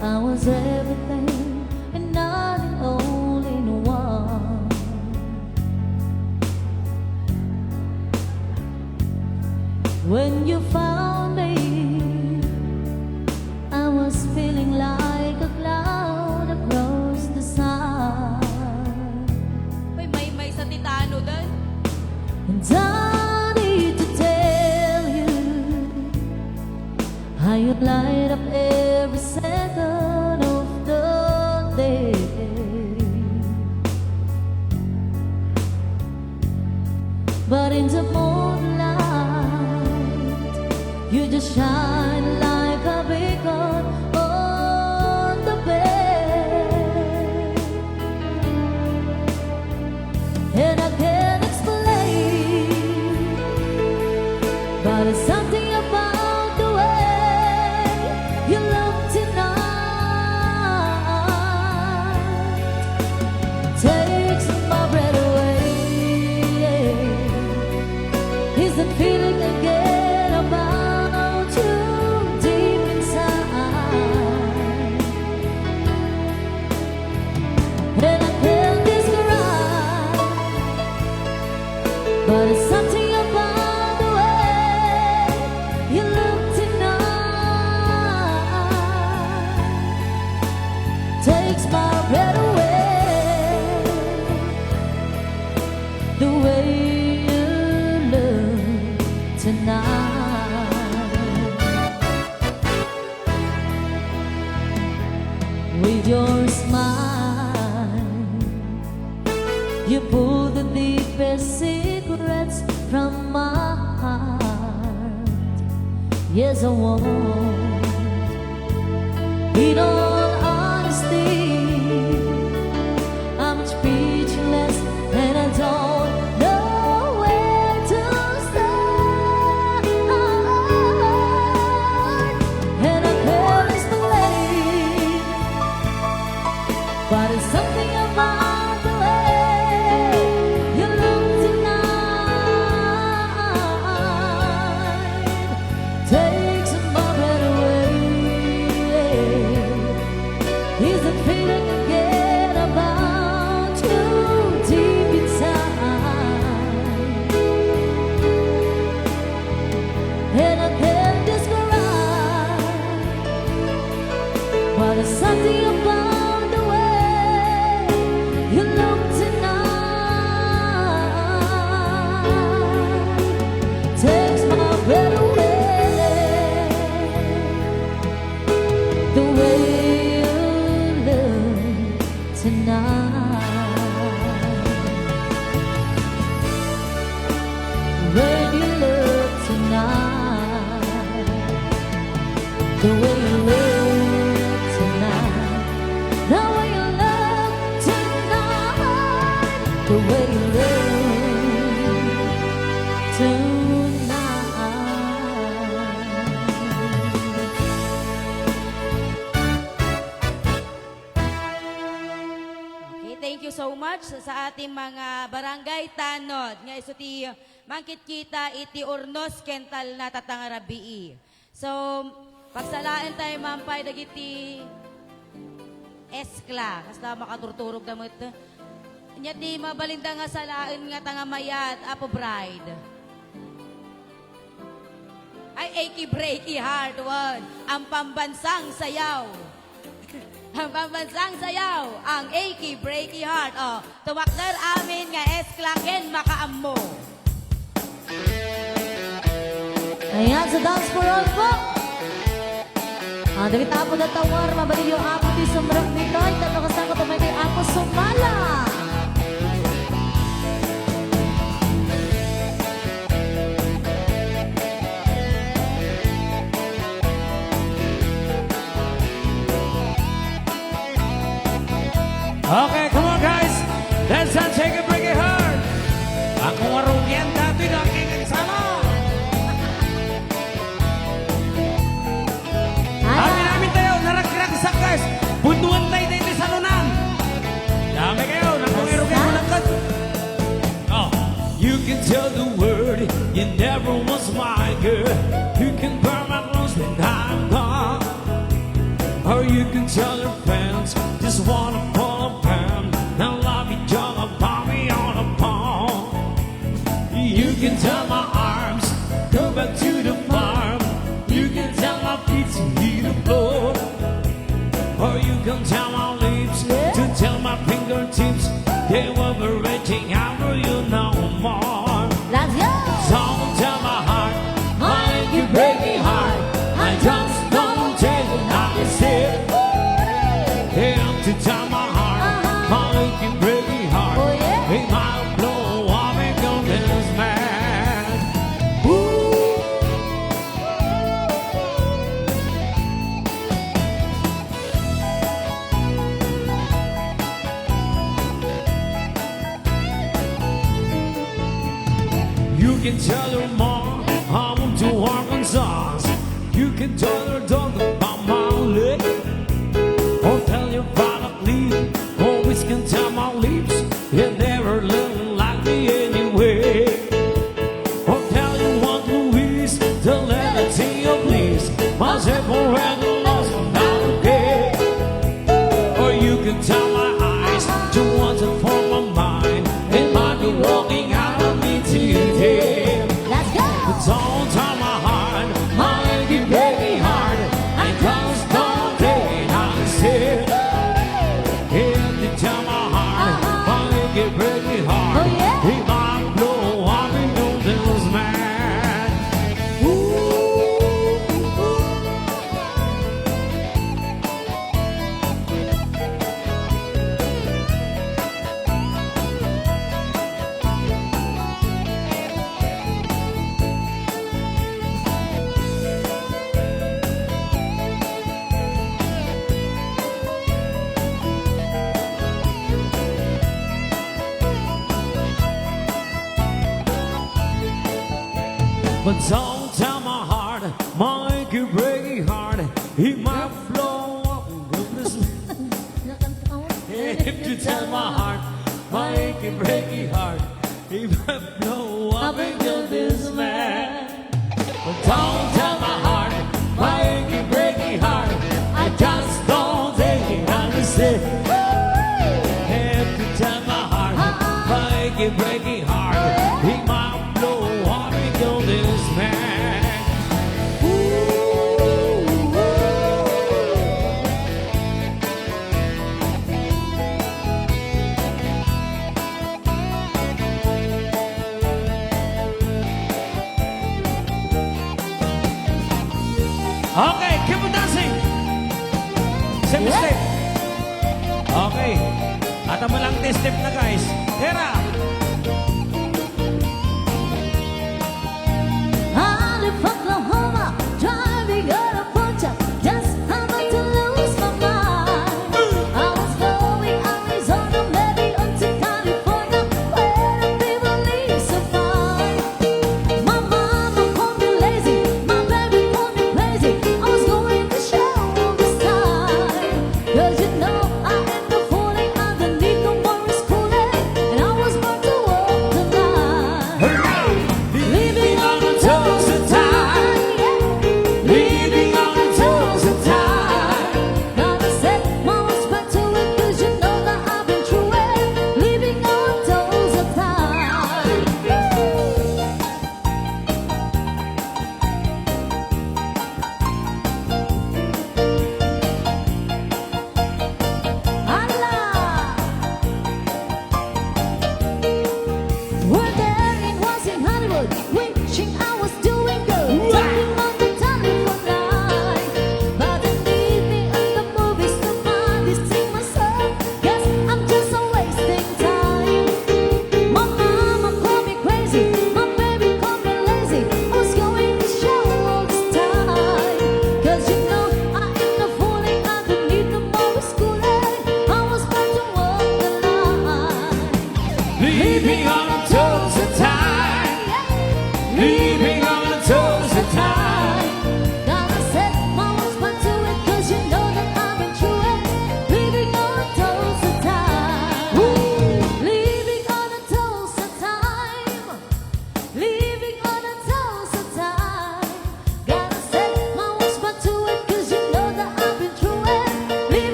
I was everything and not the only one. When you found me, I was feeling like a cloud across the sun. May sa titano doon. And I need to tell you how you light up every second of the day. But in the moonlight, you just shine like a beacon on the bed. And I can't explain, but it's something about the way you look tonight. Takes my breath away. Is the feeling again about you deep inside? And I can't describe, but it's something about the way you look tonight. Takes my breath away. The way you look tonight. With your smile, you pull the deepest secrets from my heart. Yes, I won't. In all honesty, I'm speechless and I don't know where to start. And I can't explain, but it's something about the way you look tonight. Takes my breath away. Is the feeling again about you deep inside? And I can't describe, but it's something about the way The way you look tonight, the way you look tonight, the way you look tonight. Okay, thank you so much sa ating mga barangay tanod. Nga iso ti mangkit kita iti urnos kental na tatangarabii. So, pagsalaan tayo mampay dagiti eskla. Kasla makaturturog damot. Nya ti mabalinda nga salaan nga tangamayat apo bride. Ay, achy breaky heart one. Ang pambansang sayaw. Ang pambansang sayaw, ang achy breaky heart. Oh, tumakder amin nga eskla ken makaammo. Ayan, sa dance for all po. Dari tapo na tawar, mabalik yung apo di sumrang nito. Ito kasama tumay kay apo sumala. Okay, come on guys. Let's not take a break it hard. Ako warugyan dati na aking sama. Amin tayo, naragkragsak guys. Buntuan tayo dito sa lunan. Dami kayo, nagpangirugyan mo lang kat. Oh. You can tell the world you never was my girl. You can burn my clothes when I'm gone. Or you can tell your friends just wanna pull a pen and love each other, me on a palm. You can tell my arms go back to the farm. You can tell my feet to hit the floor. Or you can tell my lips to tell my fingertips they were reaching out for you no more. Let's go! Don't tell my heart, mind you break me heart. I just don't take it how you say it. To tell my heart, mind you break me heart. Oh, yeah? It might blow up and go this man. You can tell your mom I want to Arkansas. You can tell your dog about my leg. Or tell your father please. Always can tell my lips you never look like me anyway. Or tell you what Louise the levity of bliss. Myself already lost without a care. Or you can tell my eyes to want to form my mind. It might be walking out of me today. Let's go! Don't tell my heart, my achy breaky heart. I just don't take it how to say it. If you tell my heart, my achy breaky heart. Oh, yeah? It might blow up into this man. But don't tell my heart, my achy breaky heart. It might blow up into this man. If you tell my heart, my achy breaky heart, it might blow up into this man. But don't tell my heart, my achy breaky heart, I just don't take it understand. If you tell my heart, my achy breaky heart, it might blow up into this man. Okay, keep on dancing. Same step. Okay. At ang malang step na guys. Tera. I live Oklahoma, driving on a punch up.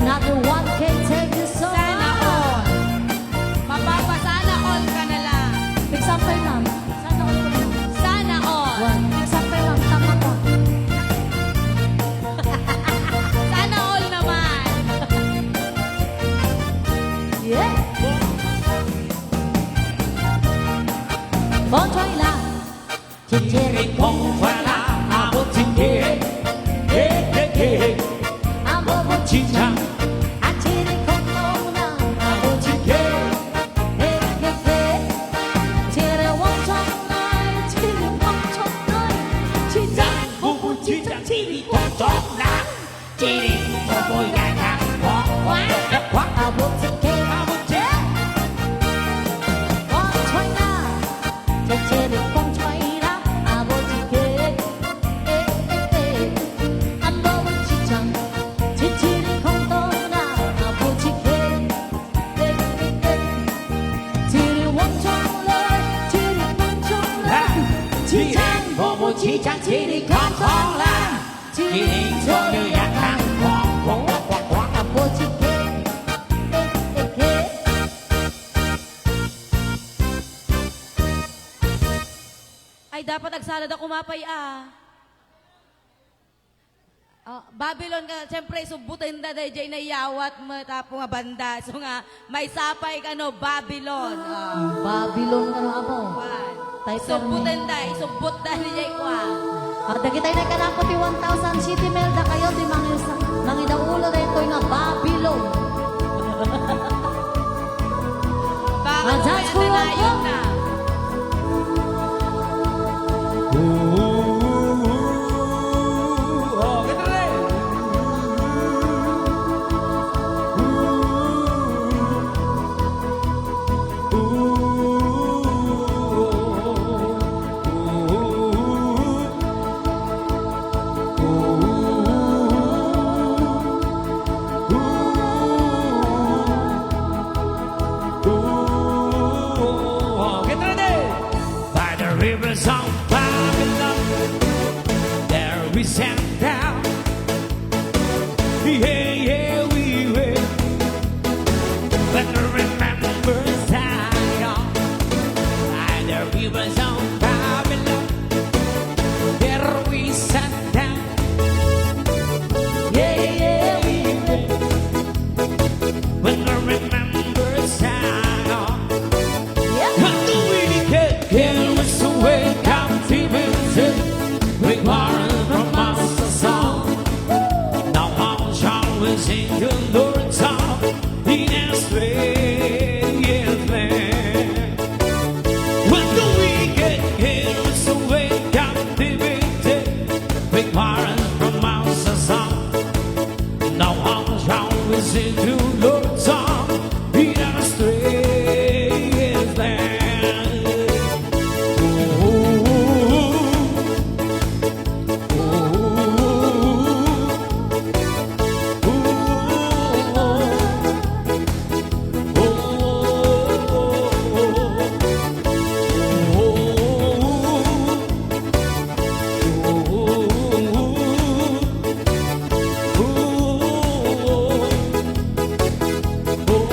Not one can take this song. Sana all. Mapapasana all ka na lang. Example lang. Sana all ko lang. Sana all. One. Example lang. Tama ko. Sana all naman. Yeah. Bon choy la. Chichiri Không phải là một tình nghĩa. amo mo Chỉ chẳng achiri kono na amo chike. Hey hey hey. Chiri wong chong nai. Chiri wong chong nai. Chichang Bố chỉ chẳng chỉ đi còn chót là chỉ đi cho tôi dài hàng quá quá amo chike. một chế Bon choy la. Chichiri bon choy la. Amo chike. Hey hey hey. Amo mo chichang. Chichiri kono na amo chike. Hey hey hey. Chiri wong chong nai. Chiri wong chong nai. chỉ đi có một chỉ chẳng chỉ đi còn khó là chỉ đi cho như dài hàng quá amo chike. Hey hey hey. Ay, dapat nagsalad ako mapay Babylon ka, siyempre, subutin na dahil na iyawat mo tapo nga banda. So nga, may sapay ka no, Babylon. Babylon na nga po. Tayo Subutin da, isubut da ni Jay ko Dagi tayo na kanako ti 1,000 city mel da kayo di mangidaulo rin ko nga Babylon. Baka Ah, that's cool. nalayong na. By the rivers of Babylon, there we sat down. Yeah, yeah, we will. But remember Zion. By the rivers of Babylon, there we sat down. Yeah, yeah, we will. But remember Zion. What do we get? Can us away captivated? We borrow from us a song. Now how shall we sing the Lord's song in a strange land? What do we get? Can us away captivated? We borrow from us a song. Now how shall we sing the Lord's song in a strange land? Oh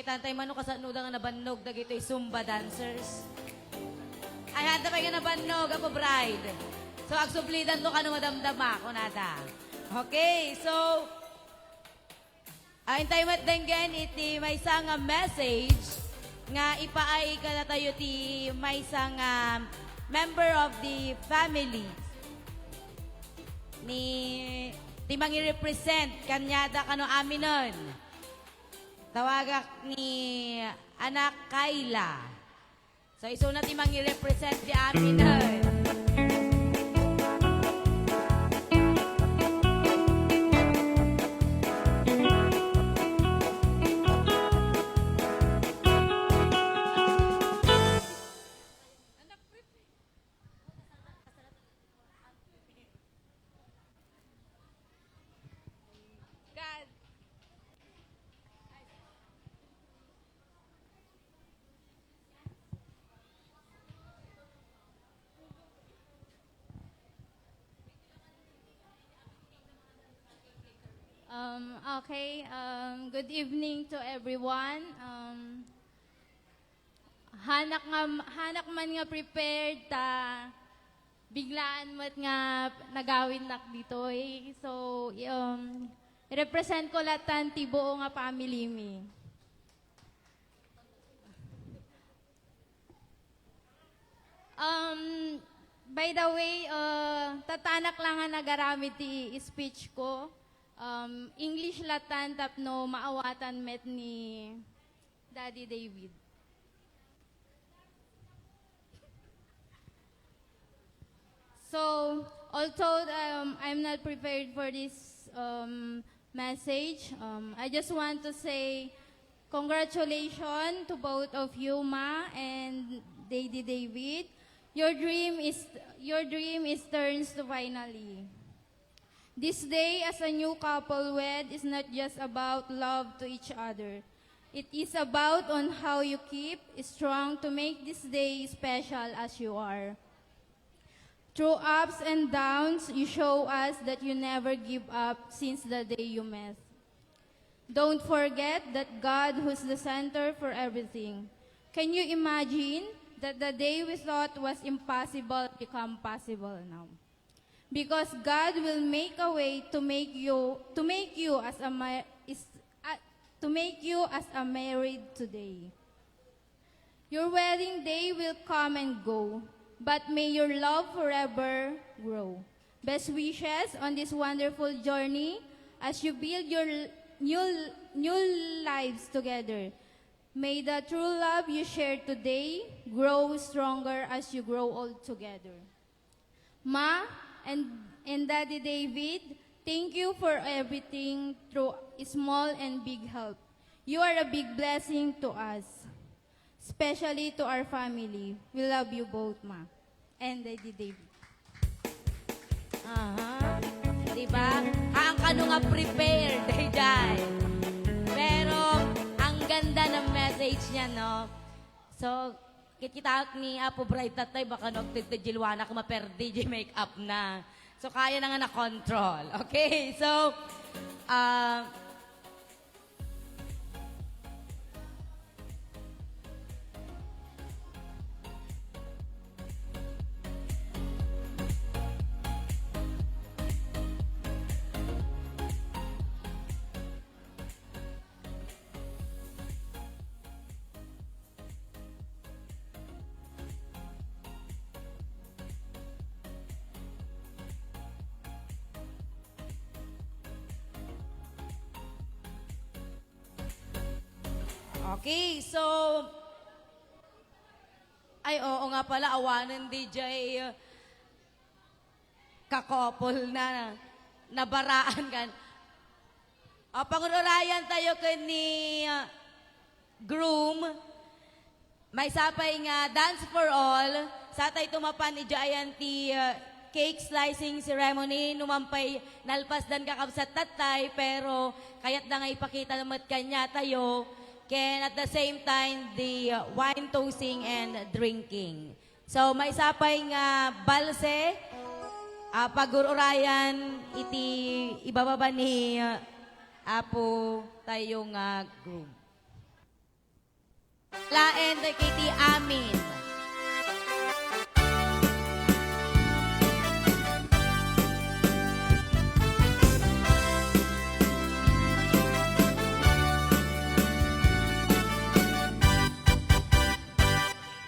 Kitantay man no kasanuda nga nabannog dagitoy Zumba dancers. Ay handa pa nga nabannog apo bride. So agsublidan to kano madamdama kunada. Okay, so intay mat denggen iti may nga message nga ipaay ka na tayo ti may nga member of the family ni ti mangi-represent kanyada kano aminon. Tawagak ni anak Kayla. So iso na ti mangi-represent ti aminon. God. Okay, good evening to everyone. Hanak man nga prepared ta biglaan mo't nga nagawin nak dito eh. So, represent ko latan ti buo nga family mi. By the way, tatanak lang nga nagaramit ti speech ko. English latan tapno maawatan met ni Daddy David. So, although I'm not prepared for this message, I just want to say congratulations to both of you, Ma and Daddy David. Your dream is turns to finally. This day, as a new couple wed, is not just about love to each other. It is about on how you keep strong to make this day special as you are. Through ups and downs, you show us that you never give up since the day you met. Don't forget that God who's the center for everything. Can you imagine that the day we thought was impossible become possible now? Because God will make a way to make you as a married today. Your wedding day will come and go, but may your love forever grow. Best wishes on this wonderful journey as you build your new lives together. May the true love you share today grow stronger as you grow old together. Ma and Daddy David, thank you for everything through small and big help. You are a big blessing to us, especially to our family. We love you both, Ma and Daddy David. Aha. Diba? Ang kano nga prepared, day. Pero, ang ganda ng message niya, no? So, kita ni Apo Bright tatay, baka nagtitijilwana ka maperdi, di make up na. So, kaya na nga na-control. Okay, so, okay, so, ay, oo nga pala, awanan DJ kakopol na nabaraan kan. O, pangurayan tayo ni groom. May sapay nga dance for all. Sa tayo tumapan ni Jayanti cake slicing ceremony. Numampay nalpas dan kakabsat tatay. Pero kaya't na nga ipakita naman kanya tayo. Can at the same time, the wine toasting and drinking. So, may sapay nga balse, pag-urayan, iti ibababa ni Apo tayong groom. Lain kay ti amin.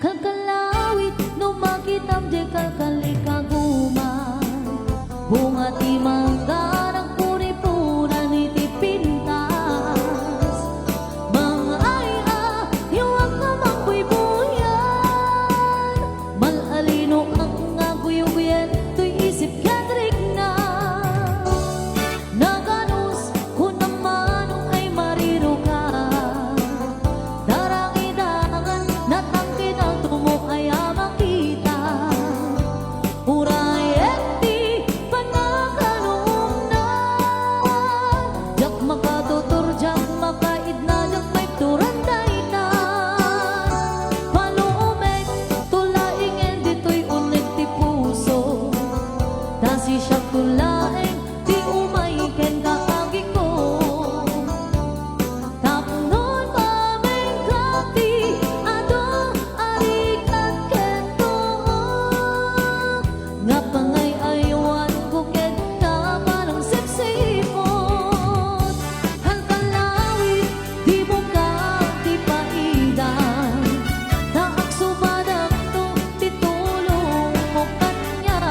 Kalkalawit no makitam de kalkalikaguma bunga ti mangga ng puri-punan iti pintas mga ay-a iwag ka magbuy-buyan malalino ang ngaguyuguyan to'y isip kadrik na naganus kung naman ay mariro ka darangidangan natangkin ang tumo ay makita uray eti panakaroon na jak makatutur jak makaid na jak may turanday na palumek tulaing dito'y unig ti puso dasi siya tulaing di umaiken kaagi ko tapnon maming kati ado arikat kento nga pangay aywan ko ket kamanong sipsipot kalkalawit di mo ka di paidan taak sumadak to titulong mo kanya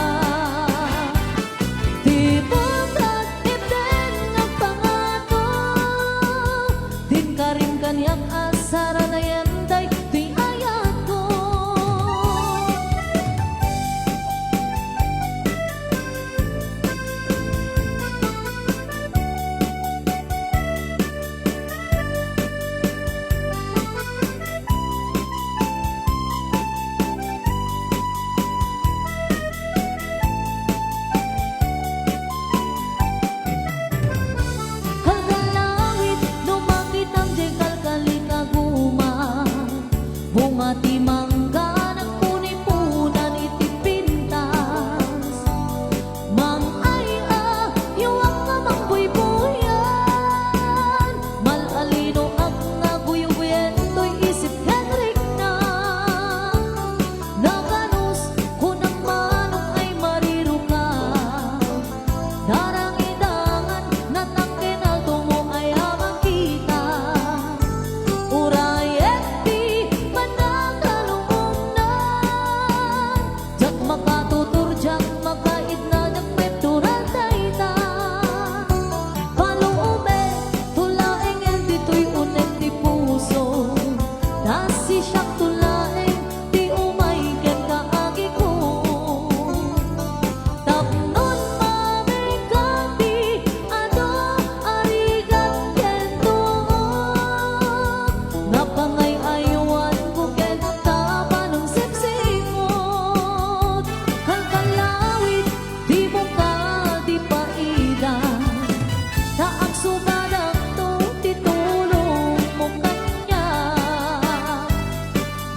di bagat iten nga pangato din karim kanyak asara na yanday di ayat ko kalkalawit lumakit ang di kalkalikaguma bunga ti mangga ng puni-punan iti pintas mang ay-a iwag ka magbuy-buyan malalino ang naguyuguyan to'y isip kadrik na naganus kung ang manok ay mariro ka darangidangan natangkin ang tumo ay makita uray eti panakalunan jak makatutur jak makaid na jak may turanday na palume tulaeng dito'y unek ti puso dasi siyak tulaeng di umaiken kaagi ko tapnon maming kati ado arigat kento nga pangay aywan ko ket tapanong sipsipot kalkalawit di mo ka di paidan taak sumadak to titulong mo kanya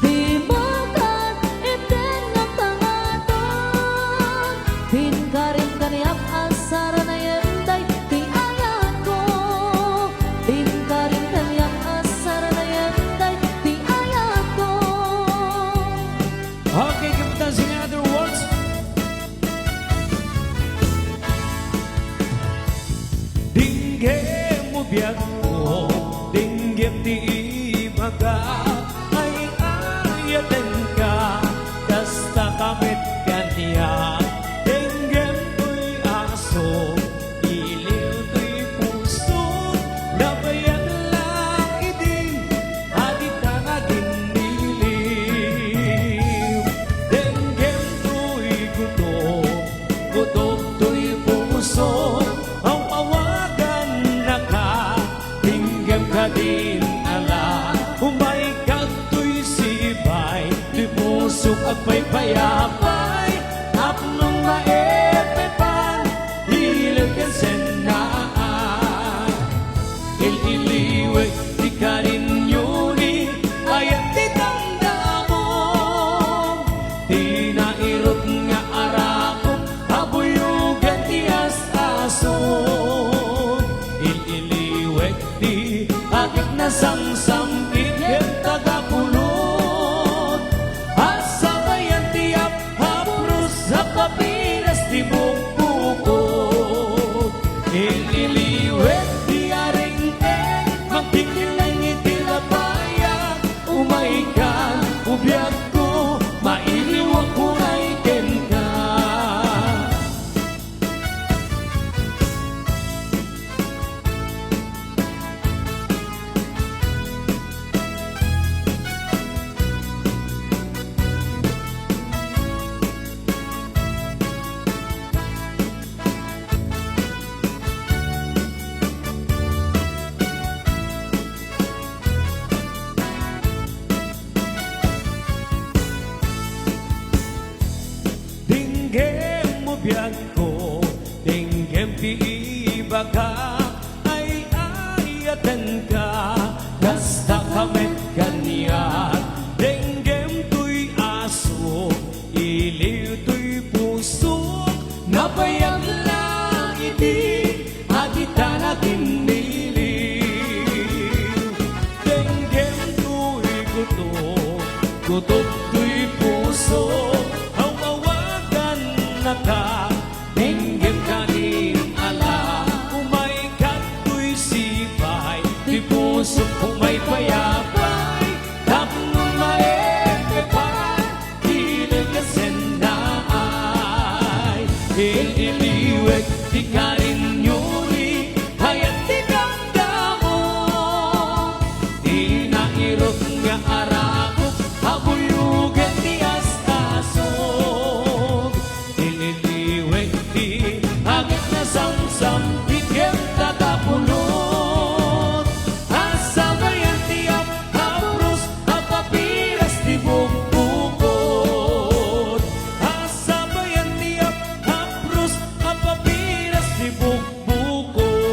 di bagat iten nga pangaton din karim kanyak asara na yanday di ayat ko din karim kanyak asara na yanday di ayat ko Okay, Kapitan, sing other words. Dinggem mo biyak ko, dinggem ti ibaga, ay ayatan ka, kasta kamit kanya. Dinggem to'y aso, iliw to'y puso, nabayan lang iding, adita nga giniliw. Dinggem to'y gutom, gutom to'y puso, ang awagan na ka, dinggem ka din ala. Umay ka to'y sibay, to'y pusok at paypayapay, apnong maepepan, hilag ka senaan. Il-iliwag di ka rin yuni, ayat di tanda mo. Di nairot nga arakot, habuyugan ti as-ason. Il-iliwag di agit na samsam, iket tagapulo. tibok bukod. Iniliwet di aringkeng, magtikilang itilapayag, umaikan, ubiyag ko, mailiwag ko ay ka. Dinggem mo biyag ko, dinggem ti ibaga, ay ayatan ka, kasta kamet kanyan. Dinggem tuy aso, iliw tuy puso, napayag lang iti, agita natin niliw. Dinggem tuy gutok, gutok tuy puso, hawawagan na ka, dinggem ka din ala, umaikat tuy sipay, di puso kung may payapay, tapos maete pa, tinagasin na ay, ililiwag di ka rin yuri, hayat di damdamo, di nairot nga arakot, habuyugan di astasog, ililiwag di agad na samsam, bigyan tatapulot, asabayan ti apros, apapiras di bukbukod, asabayan ti apros, apapiras di bukbukod.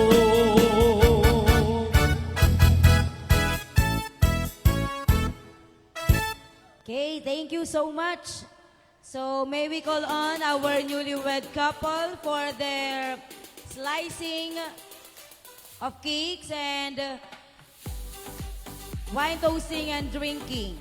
Okay, thank you so much. So may we call on our newlywed couple for their slicing of cakes and wine toasting and drinking.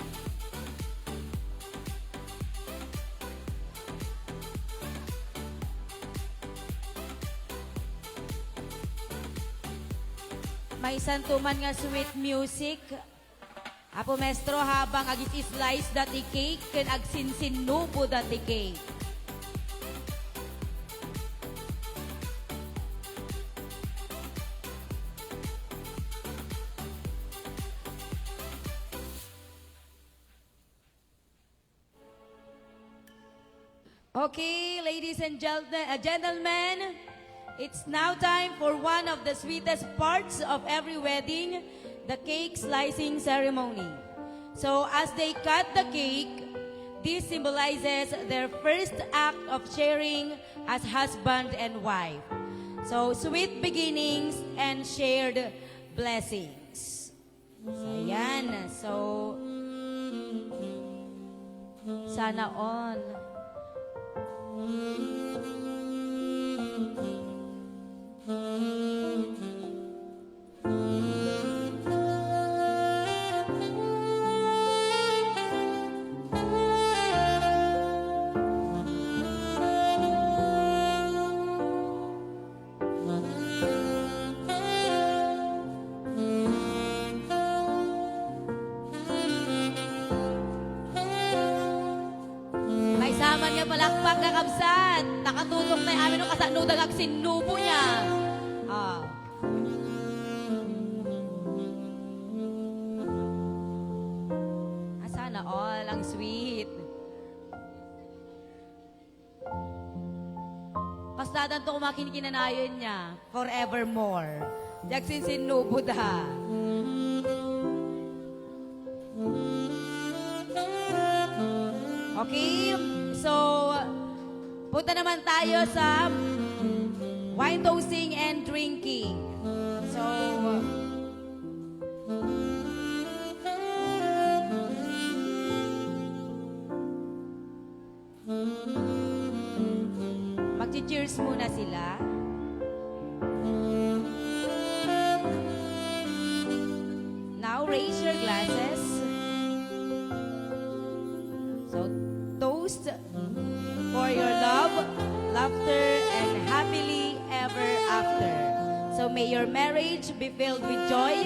May santuman nga sweet music. Apo maestro habang agis slice dati cake ken agsinsinubo dati cake. Okay, ladies and gentlemen, it's now time for one of the sweetest parts of every wedding, the cake slicing ceremony. So as they cut the cake, this symbolizes their first act of sharing as husband and wife. So sweet beginnings and shared blessings. So yan. So sana all. May saman nga palakpak nga kabsat. Nakatutok na yung amin nung kasanudag ang sinubo niya. Ah. Sana all ang sweet. Pasladan to kumakin-kinanayon niya. Forevermore. Jaksin sinubo da. Okay, so punta naman tayo sa wine toasting and drinking. So, magchi-cheers muna sila. Now, raise your glasses. So, toast for your love, laughter, May your marriage be filled with joy,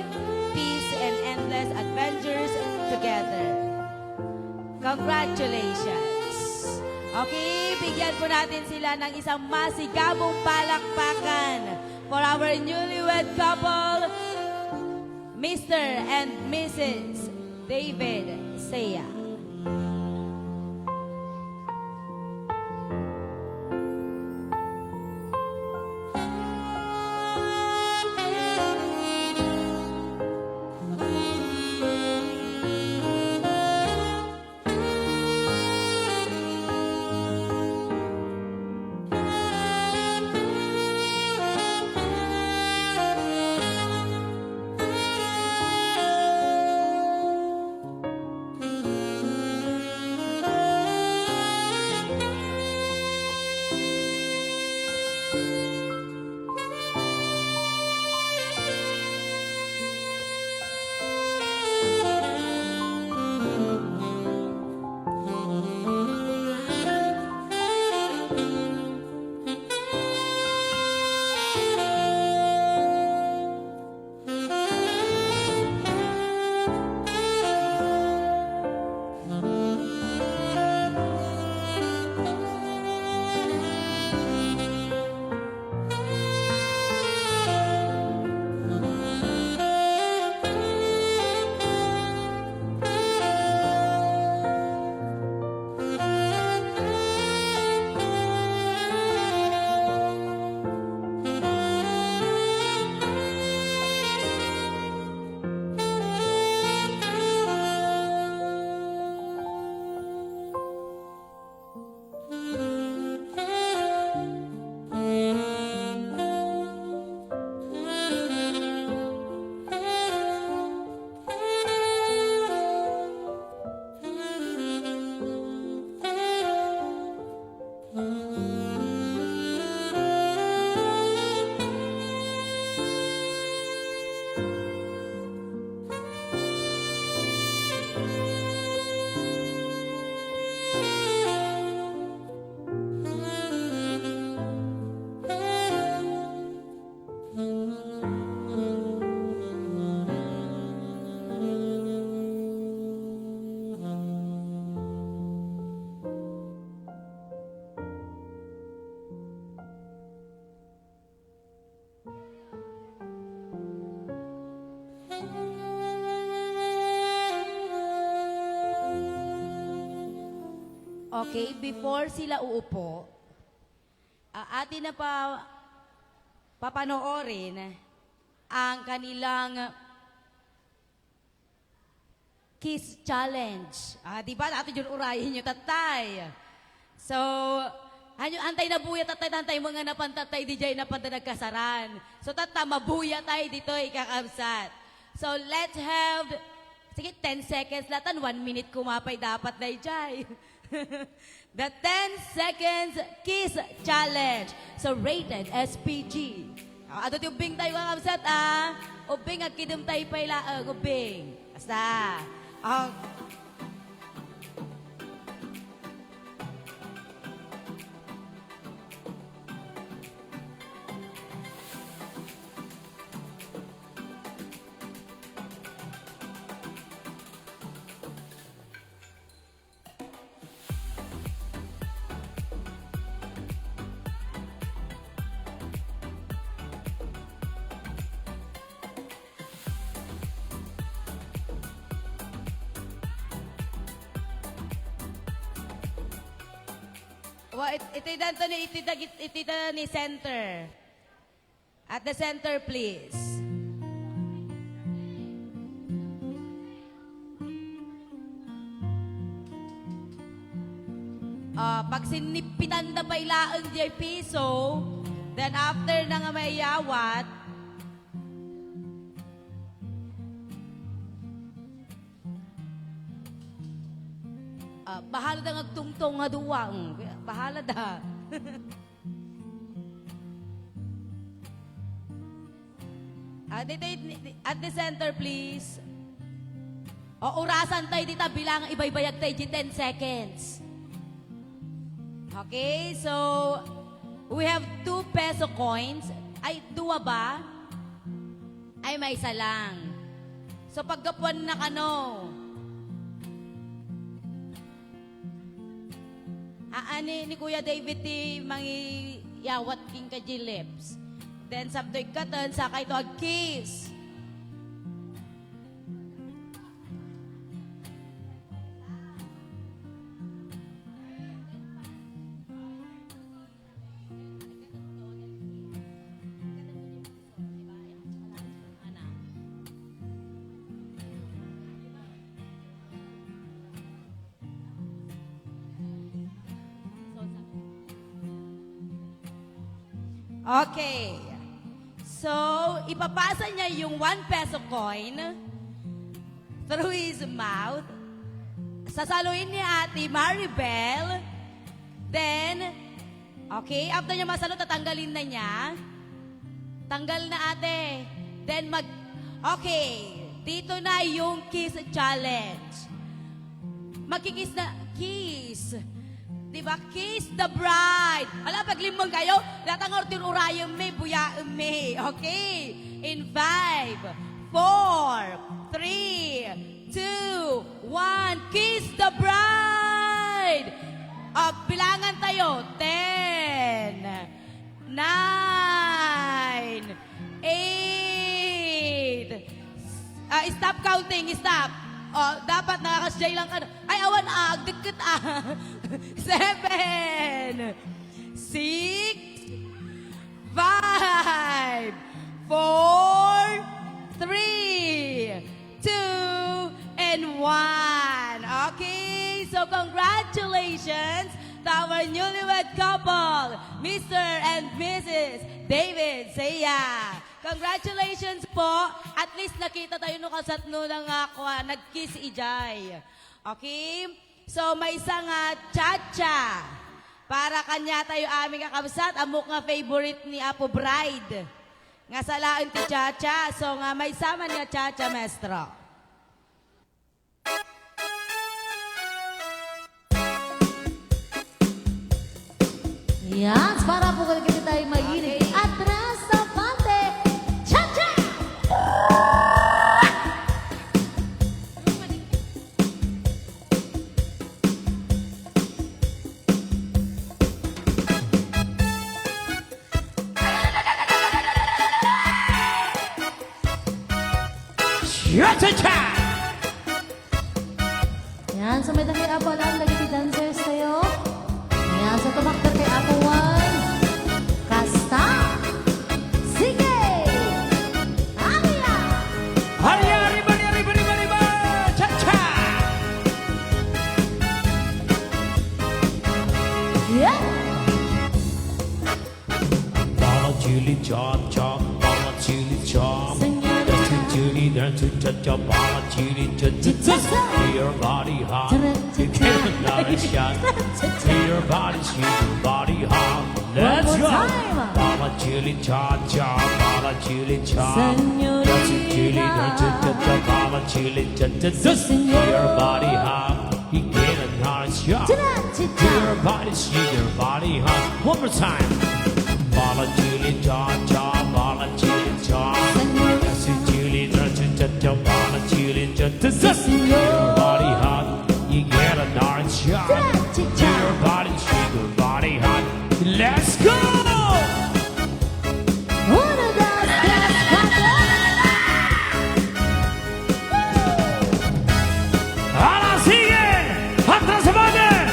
peace, and endless adventures together. Congratulations! Okay, bigyan po natin sila ng isang masigabong palakpakan for our newlywed couple, Mr. and Mrs. David Saya. Okay, before sila uupo, atin na papanoorin ang kanilang kiss challenge. Di ba? Ato yun urahin nyo, tatay. So, antay na buya, tatay, antay mga napantatay, DJ napanta nagkasaran. So, tata, mabuya tayo dito, ikakabsat. So, let's have, sige, 10 seconds latan, 1 minute kumapay dapat na ijay. The 10 seconds kiss challenge. So rated SPG. Ato ti ubing tayo kakabsat ubing agkidum tayo pala ubing. Basta. Itida ni center. At the center, please. Pag sinipitan na pa ilaang di piso, then after na nga may yawat, bahala da ngagtungtong nga duwang. Bahala da. At the center, please. Orasan tayo dito bilang ibay-bayag tayo 10 seconds. Okay, so we have 2 peso coins. Ay, 2 ba? Ay, may isa lang. So, paggapuan na kano, aani ni Kuya David ti mangi yawat king ka lips. Then, sabdoy katan, sakay to ag kiss. Okay. So, ipapasa niya yung 1 peso coin through his mouth. Sasaluin niya Ate Maribel. Then, okay, after niya masalo, tatanggalin na niya. Tanggal na ate. Then okay, dito na yung kiss challenge. Magkikiss na, kiss. Diba? Kiss the bride. Alam, paglimang kayo, latangor tinurayang may, buyaan may. Okay? In 5, 4, 3, 2, 1. Kiss the bride. Bilangan tayo. 10, 9, 8. Stop counting. Stop. Dapat nakakasjay lang ka. Ay, awan dikit 7, 6, 5, 4, 3, 2, and 1. Okay, so congratulations to our newlywed couple, Mr. and Mrs. David Saya. Congratulations po. At least nakita tayo nung kasatno ng nag-kiss ijay. Okay? So may isang cha-cha. Para kanya tayo aming kakabsat. Amok nga favorite ni Apo Bride. Nga salaan ti cha-cha. So nga may sama niya cha-cha, maestro. Yan, para po kasi tayo mainit. Atras sa pante. Cha-cha! Cha-cha-cha! Yan, sa may kay Apo lang, lagi di dancers tayo. Yan, sa tumakter kay Apo 1. Kasta. Sige! Aria! Haria, riba, riba, riba, riba! Cha-cha! Yan! Mama Julie Chop Chop, Mama Julie Chop. Senora. That's to Julie, that's to Cha-cha, Mama Julie Cha-cha. Your body hot, you get another shot. Your body sweet, your body hot. Let's One go! more time. Mama Julie Cha-cha, Mama Julie Chop. Señorita. That's to Julie, that's to Cha-cha, Mama Julie Cha-cha. Your body hot, you get another shot. Cha-cha. Your body sweet, your body hot. One more time. Mama Julie Cha-cha, Mama Julie Cha. That's to Julie, that's to Cha-cha, Mama Julie Cha-cha. Your body hot, you get an orange shot. Cha-cha. Your body sweet, your body hot. Let's go! Uno, dos, tres, cuatro. Ahora siguen, atrás se vayan.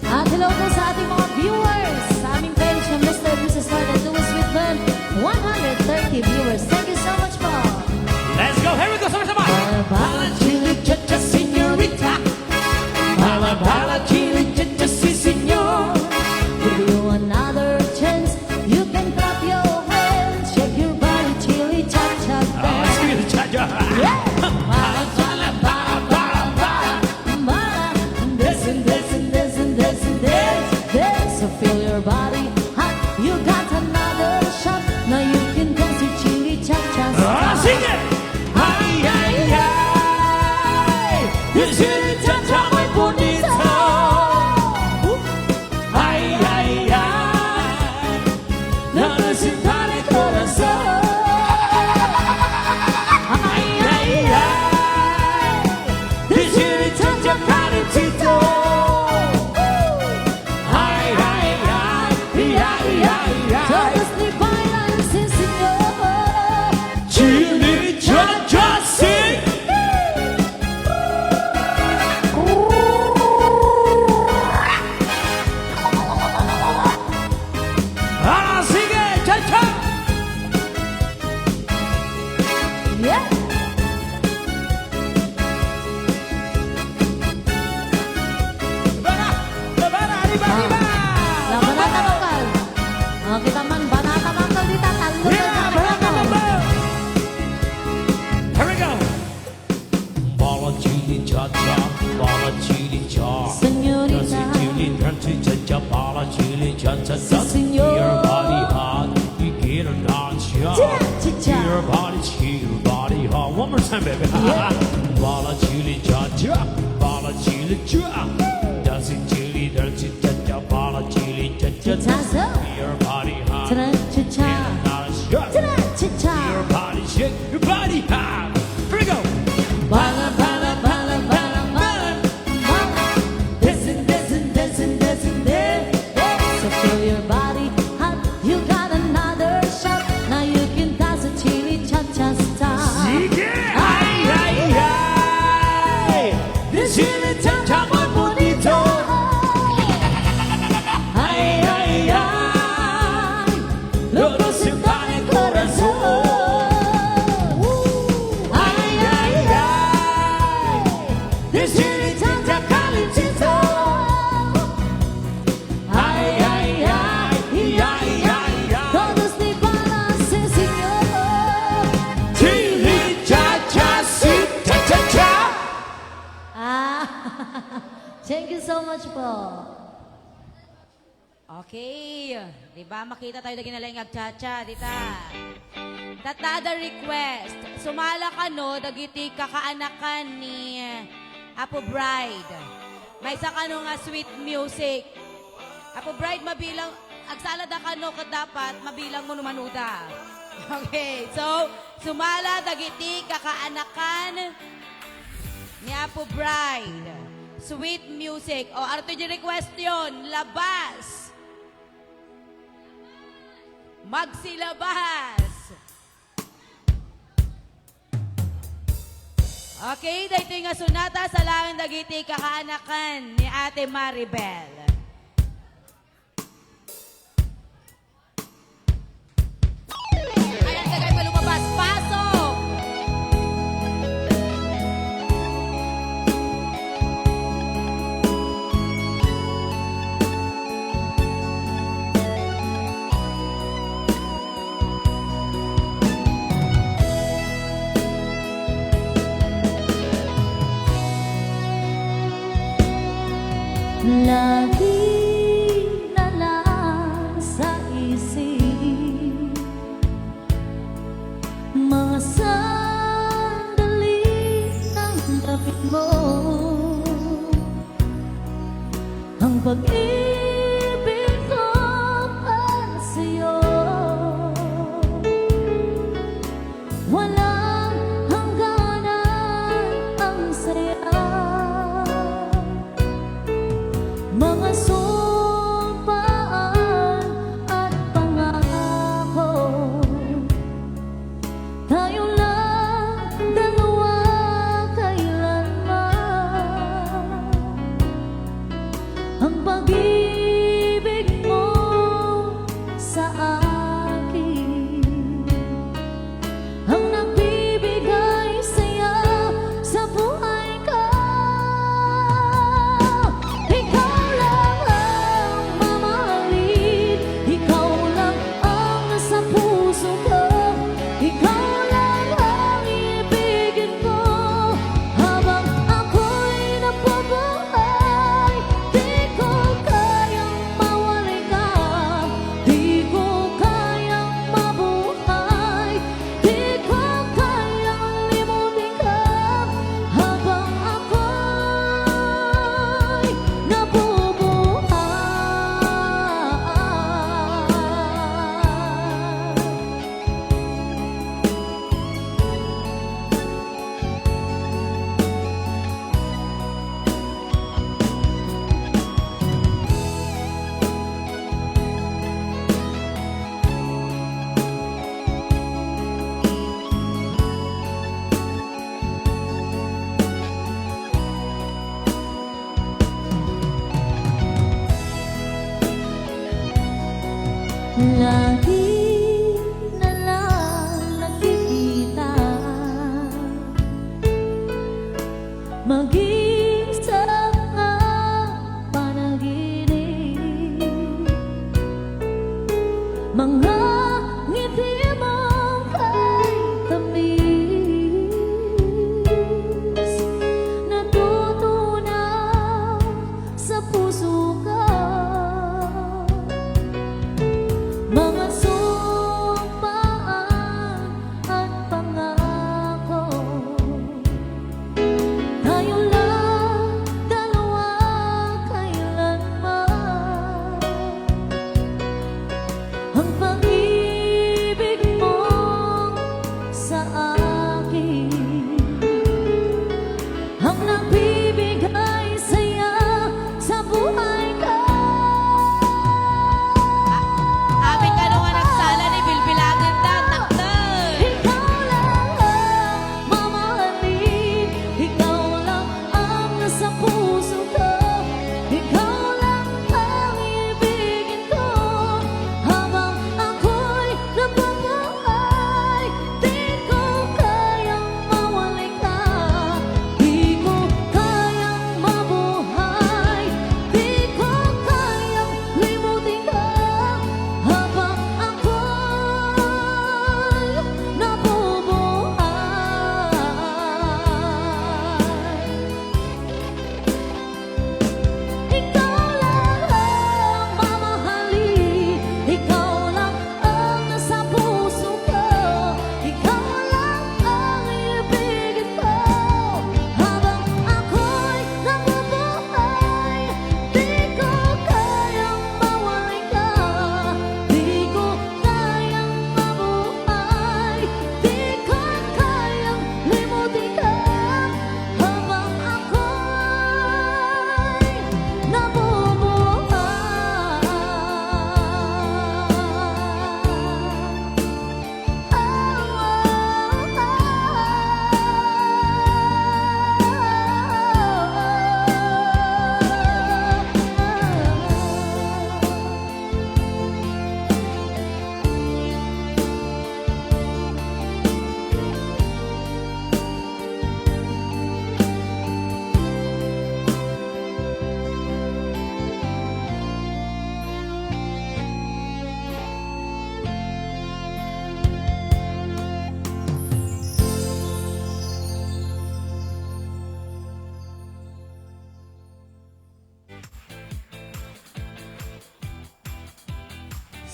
At hello po sa ating mga viewers sa aming page ng Mr. chili cha cha, bala chili cha. Señorita. Dancing chili, dancing cha cha, bala chili cha cha cha. Señor. Your body hot, you get a dance ya. Cha-cha-cha. Your body hot. One more time, baby. Bala chili cha cha, bala chili cha. Dancing chili, dancing cha cha, bala chili cha cha. Cha-cha. Your body hot, Cha-cha-cha. get a dance ya. Cha-cha-cha. Your body shake, your body hot. Here we go. Bala, bala, bala, bala, bala, bala. Dancing, dancing, dancing, dancing, there. So feel your body hot. You got another shot. Now you can dance a chili cha-cha style. Ay, ay, ay. This chili cha-cha muy bonito. Ay, ay, ay. Loco se va el corazón. Ay, ay, ay. This chili cha-cha calentito. Ay, ay, ay. Ay, ay, ay. Todos de bala, sí, señor. Chili cha-cha, sí, cha-cha-cha. Ah, thank you so much po. Okay. Di ba makita tayo na ginalang agchacha, dita. Tatada request. Sumala ka no, dagiti kakaanakan ni Apo Bride. May isa ka no nga sweet music. Apo Bride, mabilang, agsalada ka no, dapat mabilang mo numanuda. Okay, so, sumala dagiti kakaanakan ni Apo Bride. Sweet music. O, ano ito yung request yun? Labas. Magsilabas. Okay, dahito nga sunata sa langit dagiti kakaanakan ni Ate Maribel. Ayan, kagay pa lumabas. Pasok! Lagi na lang sa isip mga sandali ng traffic mo. Ang pag-ibig ko para sa'yo walang hangganan ang saya. Mga sumpaan at pangako, tayo lang dalawa kailanman. Ang pag-ibig mo sa akin ang nagbibigay saya sa buhay ko. Ikaw lang ang mamahalin, ikaw lang ang nasa puso ko, ikaw lang ang ibigin ko habang ako'y nabubuhay. Di ko kayang mawalay ka, di ko kayang mabuhay, di ko kayang limutin ka habang ako'y nabubuhay. Lagi na lang nakikita maging sa mga panaginip, mga ngiti mong kay tamis na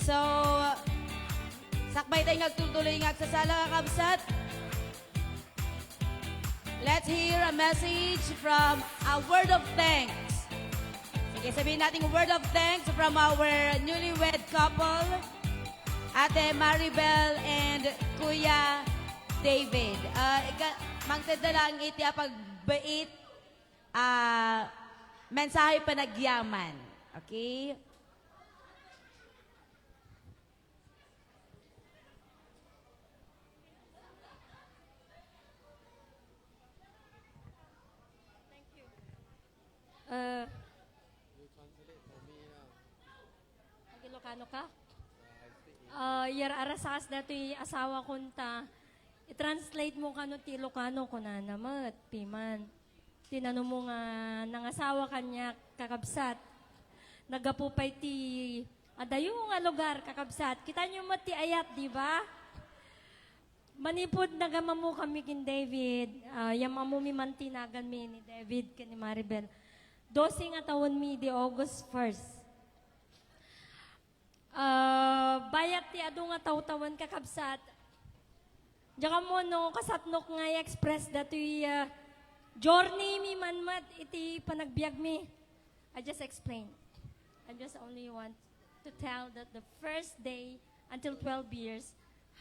So, sakbay tayo nagtutuloy nga sa sala kakabsat. Let's hear a message from a word of thanks. Sige, sabihin natin word of thanks from our newlywed couple, Ate Maribel and Kuya David. Mangtenda lang iti pagbait, mensahe panagyaman. Okay? Ilocano ka? Yar arasas dato'y asawa kunta. I-translate mo kano ti Ilocano ko na naman, piman. Tinano mo nga nangasawa kanya kakabsat. Nagapupay ti adayo nga lugar kakabsat. Kita nyo mo ti ayat, di ba? Manipod nagamamu kami kin David. Yamamu mi mantinagan mi ni David kin ni Maribel. 12 nga taon mi di August 1st. Bayat ti ado nga taw-tawan kakabsat. Diyan mo no, kasatnok nga express dato'y journey mi manmat iti panagbiag mi. I just explain. I just only want to tell that the first day until 12 years,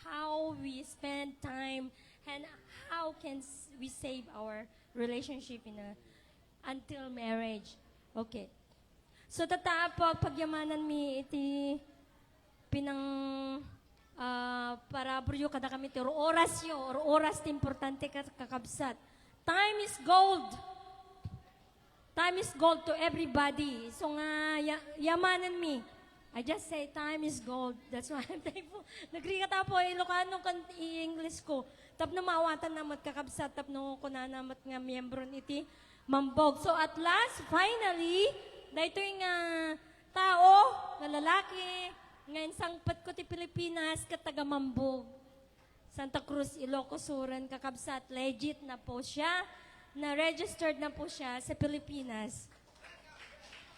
how we spend time and how can we save our relationship until marriage. Okay. So tatapo pagyamanan mi iti pinang para buryo kada kami ti oras ti importante kakabsat. Time is gold. Time is gold to everybody. So nga yamanan mi. I just say time is gold. That's why I'm thankful. Nagrikata po Ilocano kan English ko. Tap na maawatan namat kakabsat. Tap na ko na namat nga miyembro iti mambog. So at last, finally, dahito yung tao, na lalaki, ngayon sangpat ko ti Pilipinas, kataga mambog. Santa Cruz, Ilocos Suran, kakabsat. Legit na po siya. Na-registered na po siya sa Pilipinas.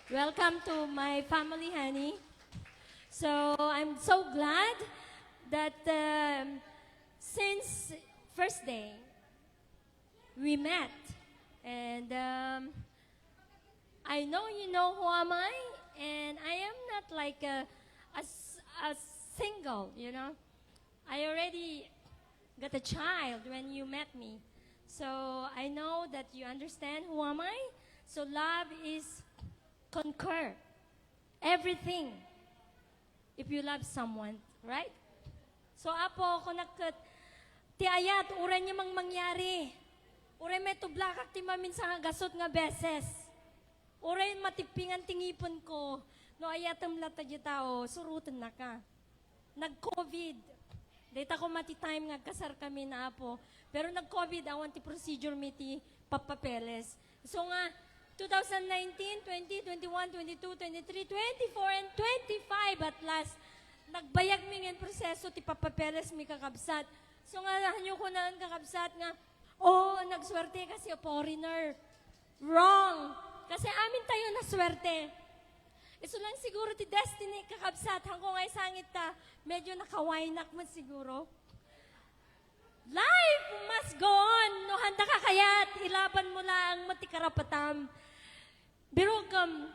Welcome to my family, honey. So, I'm so glad that since first day, we met. And I know you know who am I, and I am not like a single, you know. I already got a child when you met me. So, I know that you understand who am I. So, love is conquer everything if you love someone, right? So, apo, kung ti ayat, uray niya mang mangyari. Uray may tublakak ti mamin sa gasot nga beses. Uray matipingan tingipon ko. No ayatam lata di tao, surutan na ka. Nag-COVID. Data ko mati time nga kasar kami na apo. Pero nag-COVID, awan ti procedure mi ti papapeles. So nga, 2019, 20, 21, 22, 23, 24, and 25 at last, nagbayag mi ng proseso ti papapeles mi kakabsat. So nga, hanyo ko na ang kakabsat nga, nagswerte kasi a foreigner. Wrong. Kasi amin tayo na swerte. Iso lang siguro ti destiny kakabsat. Hanggang ay sangit ta, medyo nakawainak man siguro. Life must go on. No, handa ka kayat. Ilaban mo lang mati karapatam. Birugam,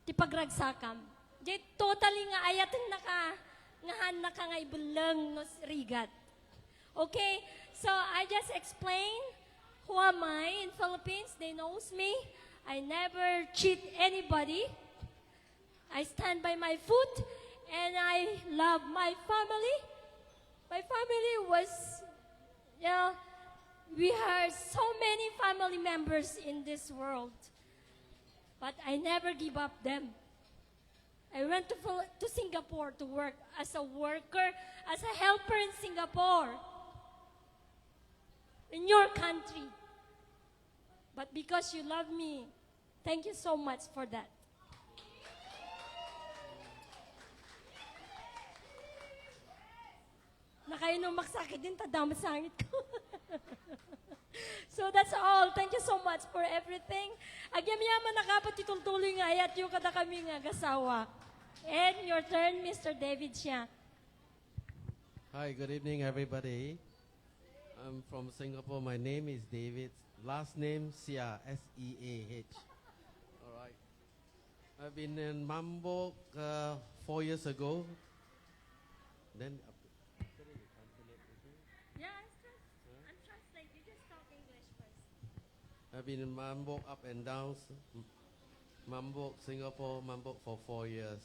ti pagragsakam. Di totally nga ayatin nga ka nga ibulang no rigat. Okay? So, I just explain who am I in Philippines. They knows me. I never cheat anybody. I stand by my foot and I love my family. My family was, we are so many family members in this world. But I never give up them. I went to Singapore to work as a worker, as a helper in Singapore. In your country. But because you love me, thank you so much for that. Nakainom magsakit din, tadamat sangit ko. So that's all. Thank you so much for everything. Agyam-yaman nakapat itultuloy nga ayat yung kada kami nga gasawa. And your turn, Mr. David Xia. Hi, good evening, everybody. I'm from Singapore. My name is David. Last name Sia, S-E-A-H. All right. I've been in Mambo 4 years ago. Then Yeah, I'm translating. You just talk English first. I've been in Mambo up and down. Mambo, Singapore, Mambo for 4 years.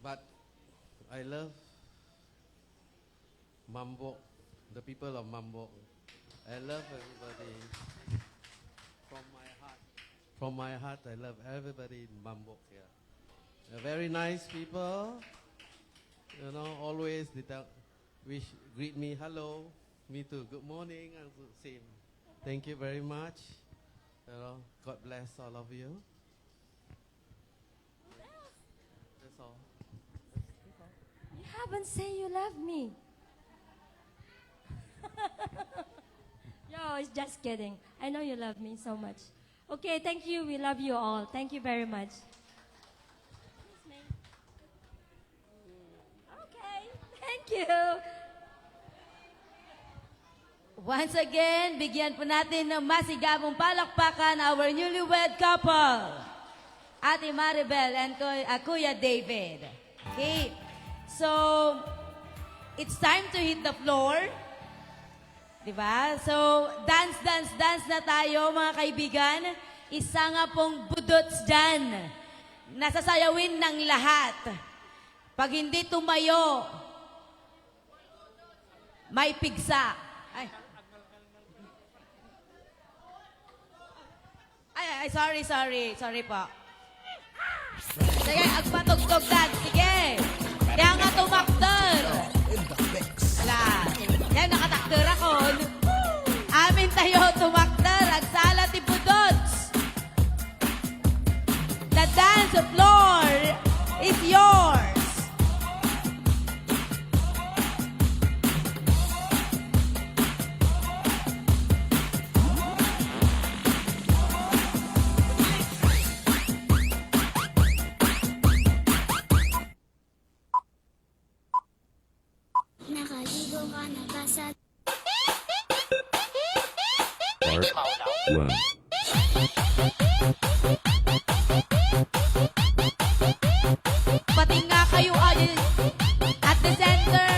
But I love Mambo, the people of Mambo. I love everybody from my heart. From my heart, I love everybody in Mambo here. They're very nice people. You know, always they greet me, hello, me too, good morning, and same. Thank you very much. You know, God bless all of you. That's all. You haven't said you love me. Yo, it's just kidding. I know you love me so much. Okay, thank you. We love you all. Thank you very much. Okay, thank you. Once again, bigyan po natin ng masigabong palakpakan our newlywed couple, Ate Maribel and Kuya David. Okay, so it's time to hit the floor. Diba? So, dance na tayo mga kaibigan. Isa nga pong budots dyan. Nasasayawin ng lahat. Pag hindi tumayo, may pigsa. Sorry po. Sige, agpatugtog na. Sige. Kaya nga tumaktor. Ala, yan, nakataktor ako. Amin tayo tumaktor. Agsala ti budots. The dance floor is yours. Nakaligo ka na ba sa Part 1. Pati nga kayo at the center.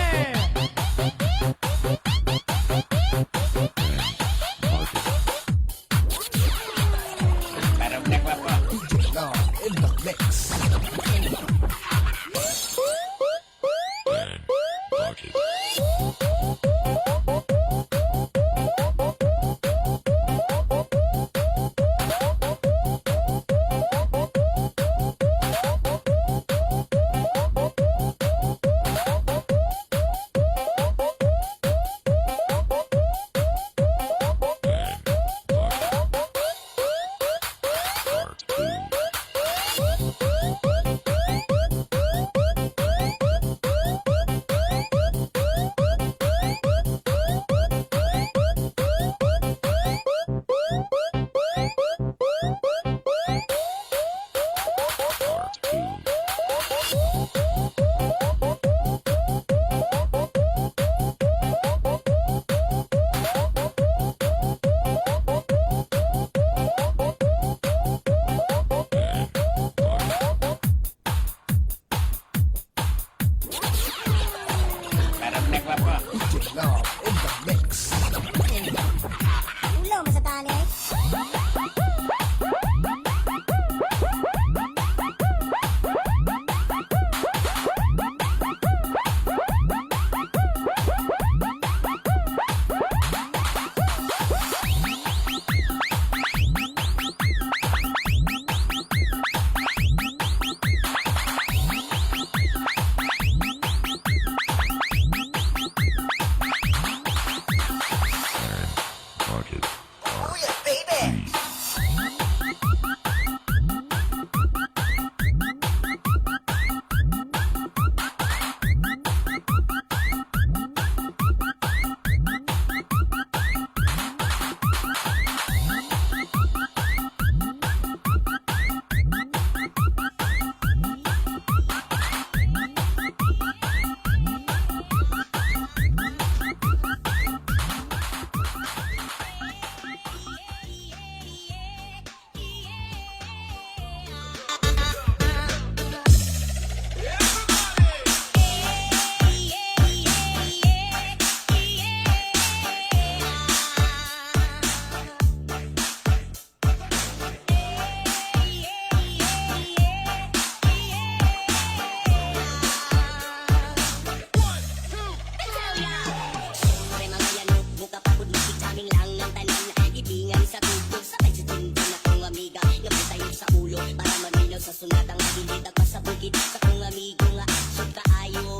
kita pa sa bukid sa kong amigo nga sud kaayo.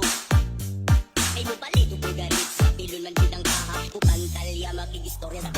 Ay mo palito ko galit sa pilunan kitang kahap ko pantalya makigistorya sa